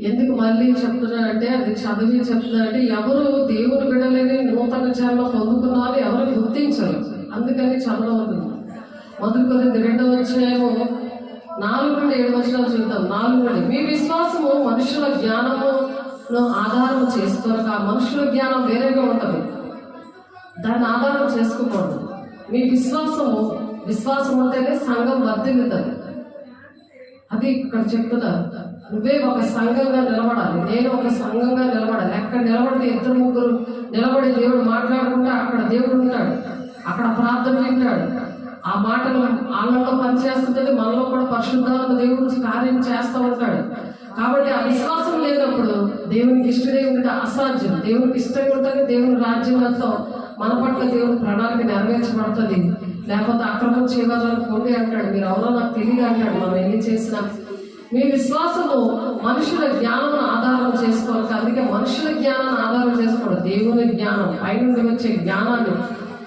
ఎందుకు మళ్ళీ చెప్తున్నానంటే, అది చదివి చెప్తున్నానంటే, ఎవరు దేవుని బిడ్డలని నూతన జన్మ పొందుకున్నారో ఎవరు గుర్తించరు, అందుకని చదవడం అవుతుంది. మొదటి కొరింథీ 2వ అధ్యాయము 4 నుండి 7 వచనాలు చూద్దాం. 4 నుండి, మీ విశ్వాసము మనుషుల జ్ఞానమును ఆధారం చేసుకోరు. ఆ మనుషుల జ్ఞానం వేరేగా ఉంటుంది, దాన్ని ఆధారం చేసుకోకూడదు. మీ విశ్వాసం ఉంటేనే సంఘం వర్ధిల్లుతుంది. అది ఇక్కడ చెప్తున్నారు. నువ్వే ఒక సంఘంగా నిలబడాలి, నేను ఒక సంఘంగా నిలబడాలి. ఎక్కడ నిలబడితే 2-3 నిలబడి దేవుడు మాట్లాడుకుంటే అక్కడ దేవుడు ఉంటాడు, అక్కడ ప్రార్థన వింటాడు. ఆ మాటలు వాళ్ళలో పనిచేస్తుంటే మనలో కూడా పరిశుద్ధాత్మ దేవుడు కార్యం చేస్తూ ఉంటాడు. కాబట్టి ఆ విశ్వాసం లేనప్పుడు దేవునికి ఇష్టడే ఉంటే అసాధ్యం. దేవునికి ఇష్టంగా ఉంటుంది, దేవుని రాజ్యంతో మన పట్ల దేవుని ప్రణాళిక నెరవేర్చబడుతుంది. లేకపోతే అక్రమం చేయవాలనుకోండి అంటాడు, మీరు ఎవరో నాకు తెలియదు అంటాడు. మనం ఎన్ని చేసినా మీ విశ్వాసము మనుషుల జ్ఞానం ఆధారం చేసుకోవాలి. అందుకే మనుషుల జ్ఞానాన్ని ఆధారం చేసుకోవడం, దేవుని జ్ఞానం, పైనుండి వచ్చే జ్ఞానాన్ని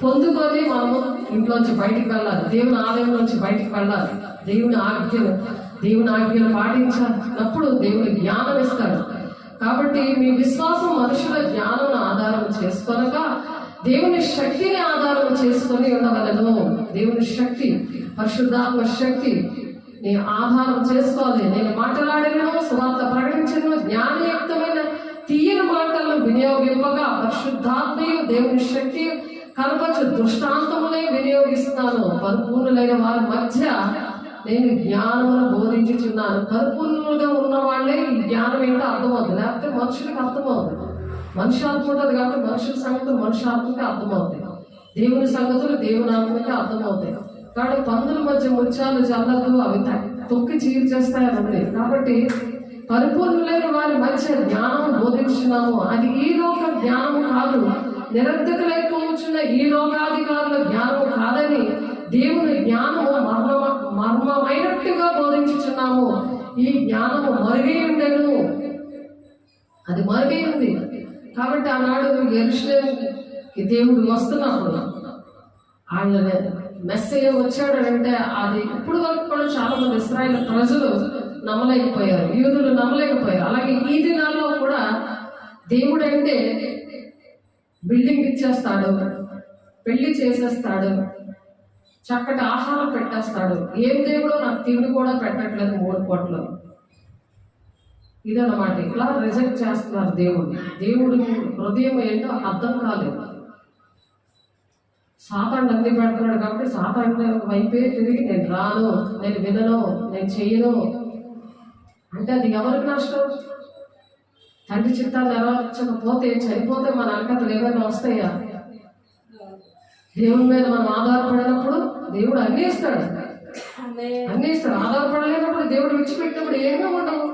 పొందుకొని మనము ఇంట్లోంచి బయటికి వెళ్ళాలి, దేవుని ఆలయం నుంచి బయటికి వెళ్ళాలి, దేవుని ఆజ్ఞలు పాటించినప్పుడు దేవుని జ్ఞానం ఇస్తాడు. కాబట్టి మీ విశ్వాసం మనుషుల జ్ఞానం ఆధారం చేసుకొనక దేవుని శక్తిని ఆధారం చేసుకొని ఉండవలను. దేవుని శక్తి, పరిశుద్ధాత్మ శక్తి నీ ఆధారం చేసుకోవాలి. నేను మాట్లాడినను, సువార్త ప్రకటించను, జ్ఞానయుక్తమైన తీయని మాటలను వినియోగింపగా పరిశుద్ధాత్మయు దేవుని శక్తి కనపరచు దృష్టాంతములే వినియోగిస్తున్నాను. పరిపూర్ణులైన వారి మధ్య నేను జ్ఞానమును బోధించుచున్నాను. పరిపూర్ణులుగా ఉన్న వాళ్ళే ఈ జ్ఞానం ఏంటో అర్థమవుతుంది, లేకపోతే మనుషులకు అర్థమవుతుంది. మనిషి ఆత్మ ఉంటుంది కాబట్టి మనుషుల సంగతులు మనుషుల ఆత్మకి అర్థమవుతాయి, దేవుని సంగతులు దేవుని ఆత్మకి అర్థమవుతాయి. కాబట్టి పందుల మధ్య ముత్యాలు జల్లదు, అవి తొక్కి చీరు చేస్తాయని ఉంది. కాబట్టి పరిపూర్ణులైన వారి మధ్య జ్ఞానం బోధించున్నాము. అది ఈ లోక జ్ఞానము కాదు, నిరర్ధకులైపోవచ్చున్న ఈ లోకాధికారుల జ్ఞానము కాదని దేవుని జ్ఞానము మర్మమైనట్టుగా బోధించుచున్నాము. ఈ జ్ఞానము మరుగై ఉండెను, అది మరుగై ఉంది. కాబట్టి ఆనాడు యెరూషలేముకి దేవుడు వస్తున్నప్పుడు ఆయన మెస్సయ్య వచ్చాడంటే అది ఇప్పుడు వరకు కూడా చాలా మంది ఇశ్రాయేలు ప్రజలు నమ్మలేకపోయారు, యూదులు నమ్మలేకపోయారు. అలాగే ఈ దినాల్లో కూడా దేవుడు అంటే బిల్డింగ్ ఇచ్చేస్తాడు, పెళ్లి చేసేస్తాడు, చక్కటి ఆహారం పెట్టేస్తాడు. ఏం దేవుడో నాకు తిండి కూడా పెట్టట్లేదు 3 పూటలు. ఇదన్నమాట. ఇలా రిజెక్ట్ చేస్తున్నారు దేవుడిని. దేవుడి హృదయం ఏంటో అర్థం కాలేదు. సాతాను అన్ని పెడుతున్నాడు కాబట్టి సాతాను వైపే తిరిగి నేను రాను, నేను వినను, నేను చెయ్యను అంటే అది ఎవరికి నష్టం? తండ్రి చిత్తాలు నెరవేర్చకపోతే చనిపోతే మన అర్హతలు ఏమైనా వస్తాయా? దేవుని మీద మనం ఆధారపడినప్పుడు దేవుడు అన్నీ ఇస్తాడు. ఆధారపడలేనప్పుడు దేవుడు విడిచిపెట్టినప్పుడు ఏమీ ఉండవు.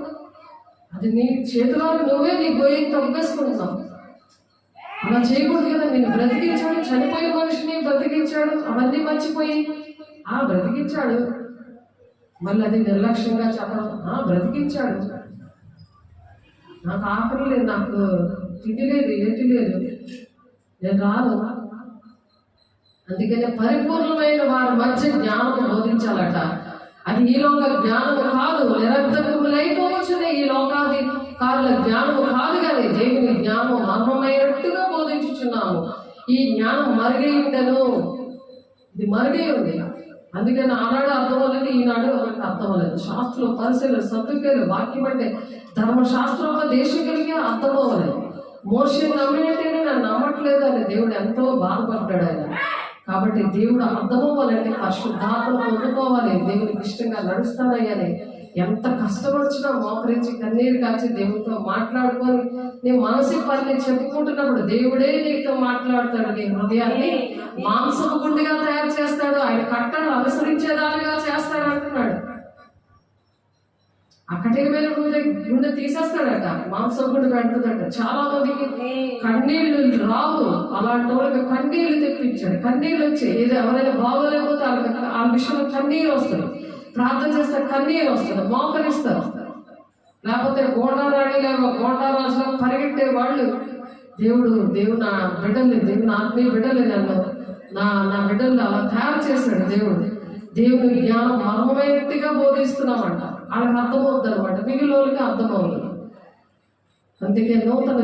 అది నీ చేతిలో నువ్వే నీ గొయ్యి తొగ్గేసుకుంటున్నావు. అలా చేయకూడదు కదా. నేను బ్రతికించాడు, చనిపోయిన మనిషిని బ్రతికించాడు, అవన్నీ మర్చిపోయి బ్రతికించాడు, మళ్ళీ అది నిర్లక్ష్యంగా చెప్పడం. బ్రతికించాడు, నాకు ఆకలి లేదు, నాకు తిండి లేదు, ఏంటి లేదు, నేను రాను. అందుకనే పరిపూర్ణమైన వారి మధ్య జ్ఞానం బోధించాలట. అది ఈ లోక జ్ఞానము కాదు, నిరర్ధకములైపోవచ్చునే ఈ లోకాధికారుల జ్ఞానము కాదు, కానీ దేవుని జ్ఞానం మర్మమైనట్టుగా బోధించుచున్నాము. ఈ జ్ఞానం మరుగై ఉండను, ఇది మరుగై ఉంది. అందుకని ఆనాడు అర్థం అవ్వలేదు, ఈనాడు వాళ్ళకి అర్థం అవ్వలేదు. శాస్త్రం పరిశీలన సర్దుకేలు వాక్యం అంటే ధర్మశాస్త్రోపదేశకులకి అర్థం అవ్వలేదు. మోషే నమ్మినట్టేనే నన్ను నమ్మట్లేదు అని దేవుడు ఎంతో బాధపడ్డాడు ఆయన. కాబట్టి దేవుడు అర్థమవ్వాలంటే పరిశుద్ధాత్మ పొందుకోవాలి, దేవునికి ఇష్టంగా నడుస్తానయ్యని ఎంత కష్టపడిచినా మోకరించి కన్నీరు కాచి దేవుడితో మాట్లాడుకొని నీ మనసు పని చెప్పుకుంటున్నప్పుడు దేవుడే నీతో మాట్లాడతాడు. నీ హృదయాన్ని మాంసపు గుండెగా తయారు చేస్తాడు, ఆయన కట్టను అనుసరించేదానిగా చేస్తాడు అంటున్నాడు. కఠినమైన గుండె తీసేస్తాడట, మాంసం గుండె పెడుతుందట. చాలా మందికి కన్నీళ్లు రావు, అలాంటి వాళ్ళకి కన్నీళ్లు తెప్పించాడు. కన్నీళ్ళు వచ్చాయి, ఏదో ఎవరైనా బాగోలేకపోతే ఆ విషయంలో కన్నీరు వస్తుంది, ప్రార్థన చేస్తే కన్నీరు వస్తుంది, మోకరిస్తారు. లేకపోతే గోండారాణి లేక గోండారాజులో పరిగెట్టే వాళ్ళు దేవుడు నా బిడ్డల్ని, దేవుని ఆత్మీయ బిడ్డల్ని నన్ను నా బిడ్డల్ని అలా తయారు చేశాడు దేవుడు. దేవుని జ్ఞానం మర్మమైనట్టుగా బోధిస్తున్నామంట. వాళ్ళకి అర్థమవుతుంది అనమాట, మిగిలిన వాళ్ళకి అర్థమవుతుంది. అందుకే నూతన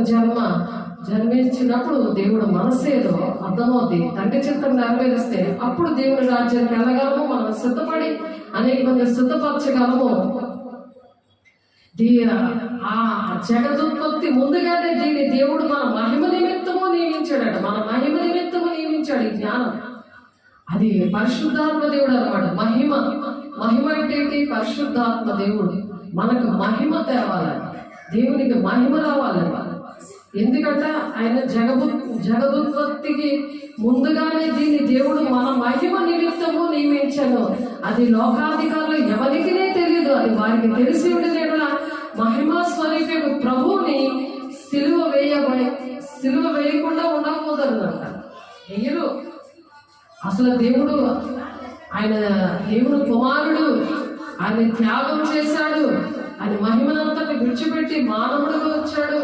జన్మించినప్పుడు దేవుడు మనసేదో అర్థమవుతుంది. తండ్రి చిత్తం నెరవేరిస్తే అప్పుడు దేవుని రాజ్యానికి వెళ్ళగలము. మనం సిద్ధపడి అనేక మంది సిద్ధపరచగలము. ఆ జగదుత్పత్తి ముందుగానే దీన్ని దేవుడు మన మహిమ నిమిత్తము నియమించాడట. మన మహిమ నిమిత్తము నియమించాడు ఈ జ్ఞానం. అది పరిశుద్ధాత్మ దేవుడు అనమాట. మహిమ అంటే ఏంటి? పరిశుద్ధాత్మ దేవుడు మనకు మహిమ తేవాలి, దేవునికి మహిమ రావాలి. ఎందుకంటే ఆయన జగదుత్పత్తికి ముందుగానే దీన్ని దేవుడు మన మహిమ నిమిత్తము నియమించాను. అది లోకాధికారులు ఎవరికి తెలియదు, అది వారికి తెలిసి ఉండేలా మహిమా స్వరూపకు ప్రభువుని సిలువ వేయకుండా ఉండకపోతారన్నమాట. వెయ్యరు అసలు. ఆయన దేవుడు కుమారుడు, ఆయన త్యాగం చేశాడు, ఆయన మహిమనంతటి విడిచిపెట్టి మానవుడుగా వచ్చాడు.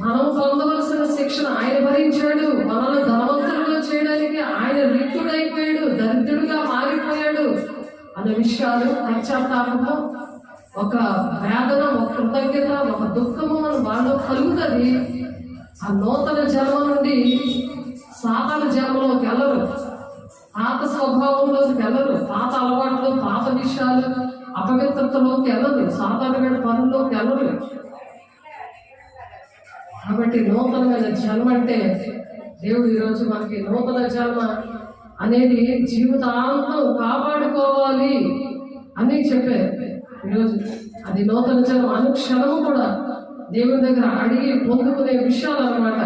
మనం పొందవలసిన శిక్షణ ఆయన భరించాడు, మనల్ని ధనవంతులుగా అనే విషయాలు, పశ్చాత్తాపము, ఒక వేదన, ఒక కృతజ్ఞత, ఒక దుఃఖము అని వాళ్ళు కలుగుతుంది. ఆ నూతన జన్మ నుండి సాతాను జన్మలోకి వెళ్ళరు, పాత స్వభావంలోకి వెళ్ళరు, పాత అలవాట్లు, పాత విషయాలు, అపవిత్రతలోకి వెళ్ళరు, సాధారణమైన పనుల్లోకి వెళ్ళరు. కాబట్టి నూతనమైన జన్మ అంటే దేవుడు ఈరోజు మనకి నూతన జన్మ అనేది జీవితాంతం కాపాడుకోవాలి అని చెప్పారు. ఈరోజు అది నూతన జన్మ అనుక్షణము కూడా దేవుని దగ్గర అడిగి పొందుకునే విషయాలు అన్నమాట.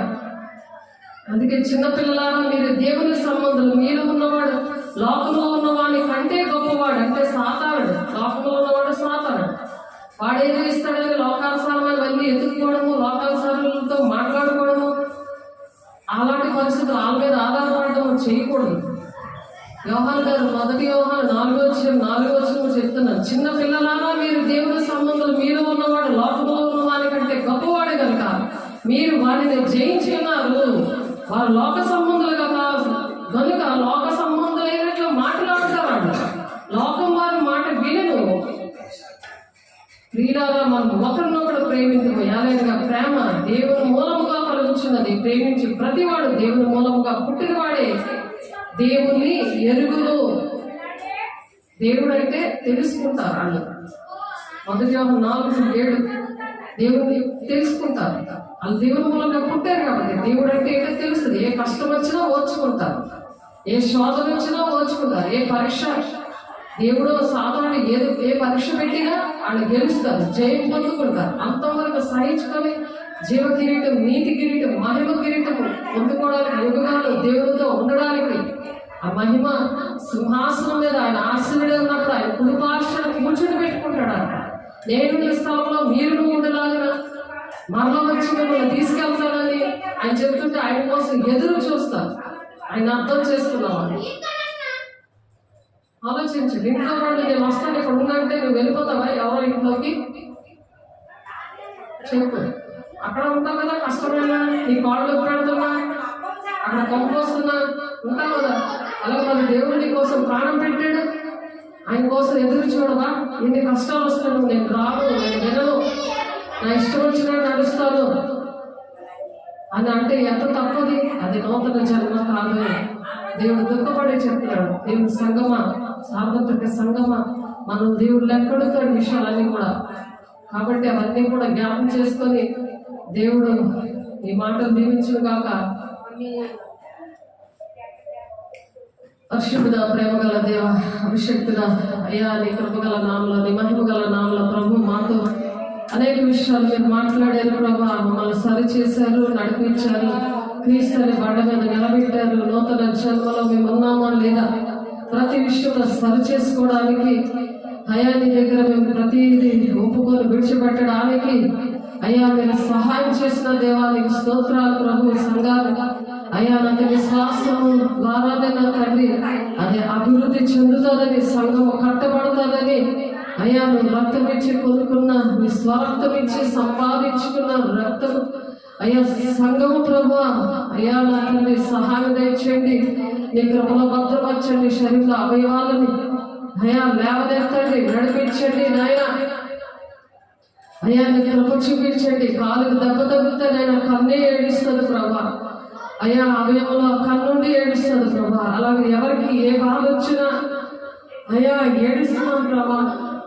అందుకే చిన్నపిల్లలారా, మీరు దేవుని సంబంధాలు, మీరు ఉన్నవాడు లోకంలో ఉన్నవాడి కంటే గొప్పవాడు అంటే సాతానుడు. లోకంలో ఉన్నవాడు సాతానుడు. వాడేదో ఇస్తాడని లోకానుసారమైనవన్నీ ఎదుర్కోవడము, లోకానుసారులతో మాట్లాడుకోవడము, అలాంటి పరిస్థితులు వాళ్ళ మీద ఆధారపడడం చేయకూడదు. యోహాను గారు 1 యోహాను 4:4 చెప్తున్నారు, చిన్న పిల్లలారా, మీరు దేవుని సంబంధాలు, మీరు ఉన్నవాడు లోకంలో ఉన్నవాడి కంటే గొప్పవాడు కనుక మీరు వారిని జయించి ఉన్నారు. వారు లోక సంబంధులుగా కనుక లోక సంబంధులైనట్లు మాట్లాడతారు. లోకం వారి మాట వినను. ప్రియులారా, మనం ఒకరినొకరు ప్రేమించము. యాలైనగా ప్రేమ దేవుని మూలముగా కలుగుచున్నది. ప్రేమించి ప్రతివాడు దేవుని మూలముగా పుట్టినవాడే దేవుని ఎరుగును. దేవుడు అంటే తెలుసుకుంటారు వాళ్ళు. 1 యోహాను 4:7 దేవుని తెలుసుకుంటారు. వాళ్ళు దేవుని మూలంగా పుట్టారు కాబట్టి దేవుడు అంటే ఏంటో తెలుస్తుంది. ఏ కష్టం వచ్చినా ఓర్చుకుంటారు, ఏ శోధన వచ్చినా ఓర్చుకుంటారు, ఏ పరీక్ష దేవుడు సాధారణ ఏ పరీక్ష పెట్టినా వాళ్ళు గెలుస్తారు, జయం పొందుకుంటారు. అంతవరకు సహించుకొని జీవ కిరీటం, నీతి కిరీటం, మహిమ కిరీటం పొందుకోవడానికి, యుగాలు దేవుడితో ఉండడానికి, ఆ మహిమ సింహాసనం మీద ఆయన ఆశీర్వడే ఉన్నప్పుడు ఆయన కుటుంబాశ్రమ కూర్చొని పెట్టుకుంటాడు. నేను ఈ స్థలంలో మీరు ఉండలాగా మరలా వచ్చి మిమ్మల్ని తీసుకెళ్తానని ఆయన చెప్తుంటే ఆయన కోసం ఎదురు చూస్తారు. ఆయన అర్థం చేసుకున్నామని ఆలోచించండి. ఇంట్లో వాళ్ళు నేను వస్తాను, ఇక్కడ ఉందంటే నువ్వు వెళ్ళిపోతావా ఎవరో ఇంట్లోకి? చెప్పు. అక్కడ ఉంటావు కదా, కష్టమైనా నీ కాళ్ళు పెడుతున్నా, అక్కడ పంపొస్తున్నా ఉంటావు కదా. అలాగే మన దేవుడు నీ కోసం ప్రాణం పెట్టాడు, ఆయన కోసం ఎదురు చూడవా? ఎన్ని కష్టాలు వస్తాను, నేను రాను, నేను వినను, నా ఇష్టం వచ్చినట్టు నడుస్తాను అని అంటే ఎంత తప్పది. అది నూతన జన్మ కాదు. దేవుడు దుఃఖపడే చెప్తున్నాడు. దేవుని సంగమా, సార్వత్రిక సంగమా, మనం దేవుడు లెక్కడుతాడు విషయాలన్నీ కూడా. కాబట్టి అవన్నీ కూడా జ్ఞాపకం చేసుకొని దేవుడు ఈ మాటలు దీవించును గాక. పరిశుద్ధుడ, ప్రేమగల దేవ, అభిషక్తుడ, అయ్యా నీ కృపగల నామలో, నీ మహిమగల నామలో ప్రభు మాతో అనేక విషయాలు మీరు మాట్లాడారు ప్రభా. మమ్మల్ని సరి చేశారు, నడిపించారు, క్రీస్తుని బండ మీద నిలబెట్టారు. నూతన జన్మలో మేము ఉన్నామా లేదా ప్రతి విషయంలో సరి చేసుకోవడానికి, అయ్యా నీ దగ్గర మేము ప్రతిదీ ఒప్పుకొని విడిచిపెట్టడానికి అయ్యా మీరు సహాయం చేసిన దేవానికి స్తోత్రాలు ప్రభు. సంఘాలు అయ్యా నాకు విశ్వాసము ద్వారానే నా తండ్రి అది అభివృద్ధి చెందుతుందని, సంఘము కట్టబడుతుందని అయ్యా నువ్వు రక్తం ఇచ్చి కొనుక్కున్న, నీ స్వరక్తం ఇచ్చి సంపాదించుకున్న రక్తం అయ్యా సంఘము ప్రభు. అయ్యా నా తండ్రి సహాయం దయచేయండి, నీ కృపలో భద్రపరచండి, శరీర అవయవాలని అయ్యా లేవనెత్తండి, నడిపించండి నాయన. అయ్యా నీ కృప చూపించండి. కాలుకు దెబ్బ తగ్గితే నేను కన్నే ఏడుస్తుంది ప్రభా. అయ్యా అవయవంలో కన్నుండి ఏడుస్తుంది ప్రభా. అలాగే ఎవరికి ఏ బాధ వచ్చినా అయ్యా ఏడుస్తున్నాం ప్రభా.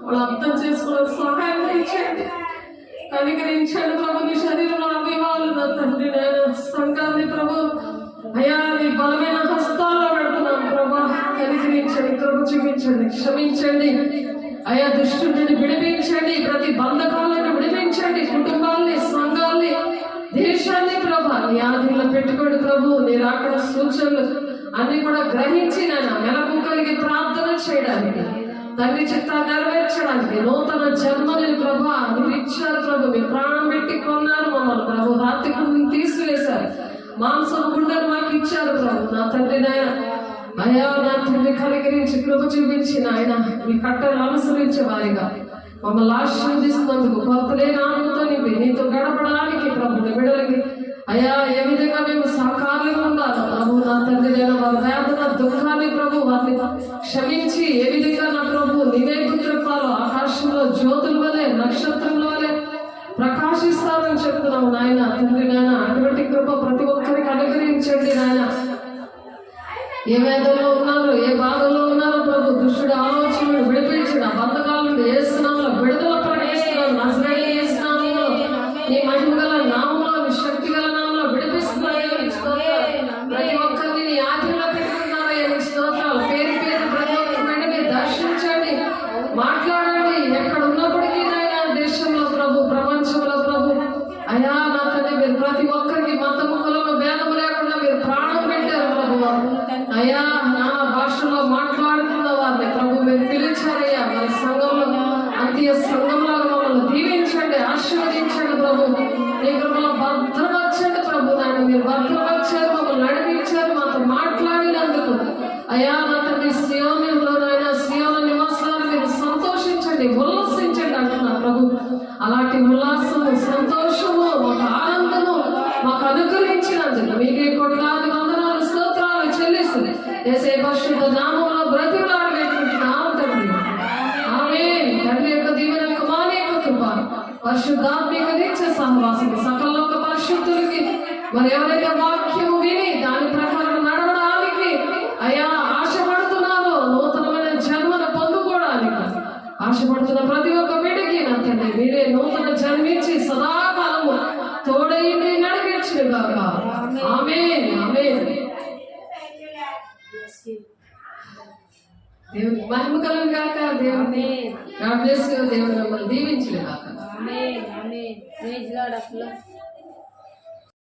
వాళ్ళు అర్థం చేసుకున్న సహాయం చేయండి, కనికరించండి ప్రభు. నీ శరీరంలో అవయవాలు నా తండ్రి నేను సంఘాన్ని ప్రభు అయ్యా నీ బలమైన హస్తాల్లో పెడుతున్నాం ప్రభా. కనికరించండి, కృప చూపించండి, క్షమించండి అయ్యా. దుష్టుడి నుండి విడిపించండి, ప్రతి బంధకాలను విడిపించండి, కుటుంబాల్ని, సంఘాల్ని, దేశాన్ని ప్రభా నీ ఆధీనంలో పెట్టుకోండి ప్రభు. నీ రాకడ సూచనలు అన్ని కూడా గ్రహించి నేను మెలకు కలిగి ప్రార్థన చేయడానికి, తండ్రి చిత్తాన్ని నెరవేర్చడానికి, నూతన జన్మని ప్రభా మీరు ఇచ్చారు ప్రభు. మీరు ప్రాణం పెట్టి కొన్నారు మమ్మల్ని ప్రభు. రాత్రి తీసివేశారు, మాంసం గుండెలు మాకు ఇచ్చారు ప్రభు. నా తండ్రి నాయన అయ్యా నా తండ్రి కనికరించి కృప చూపించి నాయన మీ కట్టలు అనుసరించే వారిగా మమ్మల్ని ఆశీర్వదిస్తున్నందుకు కొత్తలే నామంతో నింపి నీతో గడపడానికి ప్రభు బిడ్డలకి అయ్యా ఏ విధంగా మేము సహకారంగా ఉండాలి ప్రభు. నా తండ్రి నేను వారి వేదన దుఃఖాన్ని ప్రభు వారిని క్షమించి ఏ విధంగా నా ప్రభు నీవే గుర్తింపాలో ఆకాశంలో జ్యోతుల వలె నక్షత్రముల వలె ప్రకాశిస్తారని చెప్తున్నావు నాయన. తండ్రి నాయన అటువంటి కృప ప్రతి ఒక్కరికి అనుగ్రహించండి నాయన. ఏ వేదంలో ఉన్నారో ఏ బాధల్లో ఉన్నారో ప్రభు దుష్టుడి ఆలోచనలు విడిపించడం బంధకాల నుండి ఏ స్నామంలో విడుదల ప్రకటిస్తున్నాను. నజరేయుడైన యేసు నామములో నీ మహిమ గల నామంలో నీ శక్తి గల నామంలో విడిపిస్తున్నాను. ప్రతి ఒక్కరిని నీ ఆధీనంలో పెట్టుకున్నారయ్యా. నీ స్తోత్రాలు పేరు పేరు ప్రతి ఒక్కరిని మీరు దర్శించండి, మాట్లాడండి. ఎక్కడ ఉన్నప్పటికీ నాయన దేశంలో ప్రభు ప్రపంచంలో ప్రభు అయా నా తండ్రి మీరు ప్రతి ఒక్కరికి మతము కులము భేదము లేకుండా మీరు ప్రాణం పెట్టారు ప్రభు. అయ్యా నా భాషలో మాట్లాడుతున్న వారిని ప్రభు మీరు పిలిచారయ్యా. మరి సంఘంలో అంత్య సంఘంలో మమ్మల్ని దీవించండి, ఆశీర్వదించండి ప్రభు. నీ కృపలో భద్రపరచండి ప్రభు. నాయన మీరు భద్రపరిచారు, మమ్మల్ని నడిపించారు, మాతో మాట్లాడినందుకు అయ్యా నా తండ్రి సియోనులో నాయన సియోను నివాసాలు మీరు సంతోషించండి, ఉల్లాసించండి అంటున్నారు ప్రభు. అలాంటి ఉల్లాసము సంతోషము ఒక ఆనందము మాకు అనుగ్రహించినందుకు మీకే కోట్లాది వందనాలు స్తోత్రాలు చెల్లిస్తుంది. యేసే పరిశుద్ధ నామములో బ్రతిమలాడి వేడుకుంటున్నాము తండ్రి. ఆమేన్. తండ్రి యొక్క దీవెన కుమారుని యొక్క కృప పరిశుద్ధాత్మిక నిత్య సహవాసం సకల లోక పరిశుద్ధులకి మరి ఎవరైతే వాక్యము విని దాని ప్రకారం నడవడానికి అయా ఆశపడుతున్నారో నూతనమైన జన్మను పొందుకోవడానికి ఆశపడుతున్న ప్రతి ఒక్క బిడ్డకి నా తండ్రి మీరే నూతన జన్మించి సదాకాలము తోడైంది నడిపించును గాక. ఆమేన్. ఆమేన్. దేవుని మహిమ కలుగును గాక. దేవుని గాడ్ బ్లెస్ యు. దేవుని మిమ్మల్ని దీవించును గాక. ఆమేన్. ఆమేన్. Praise lord.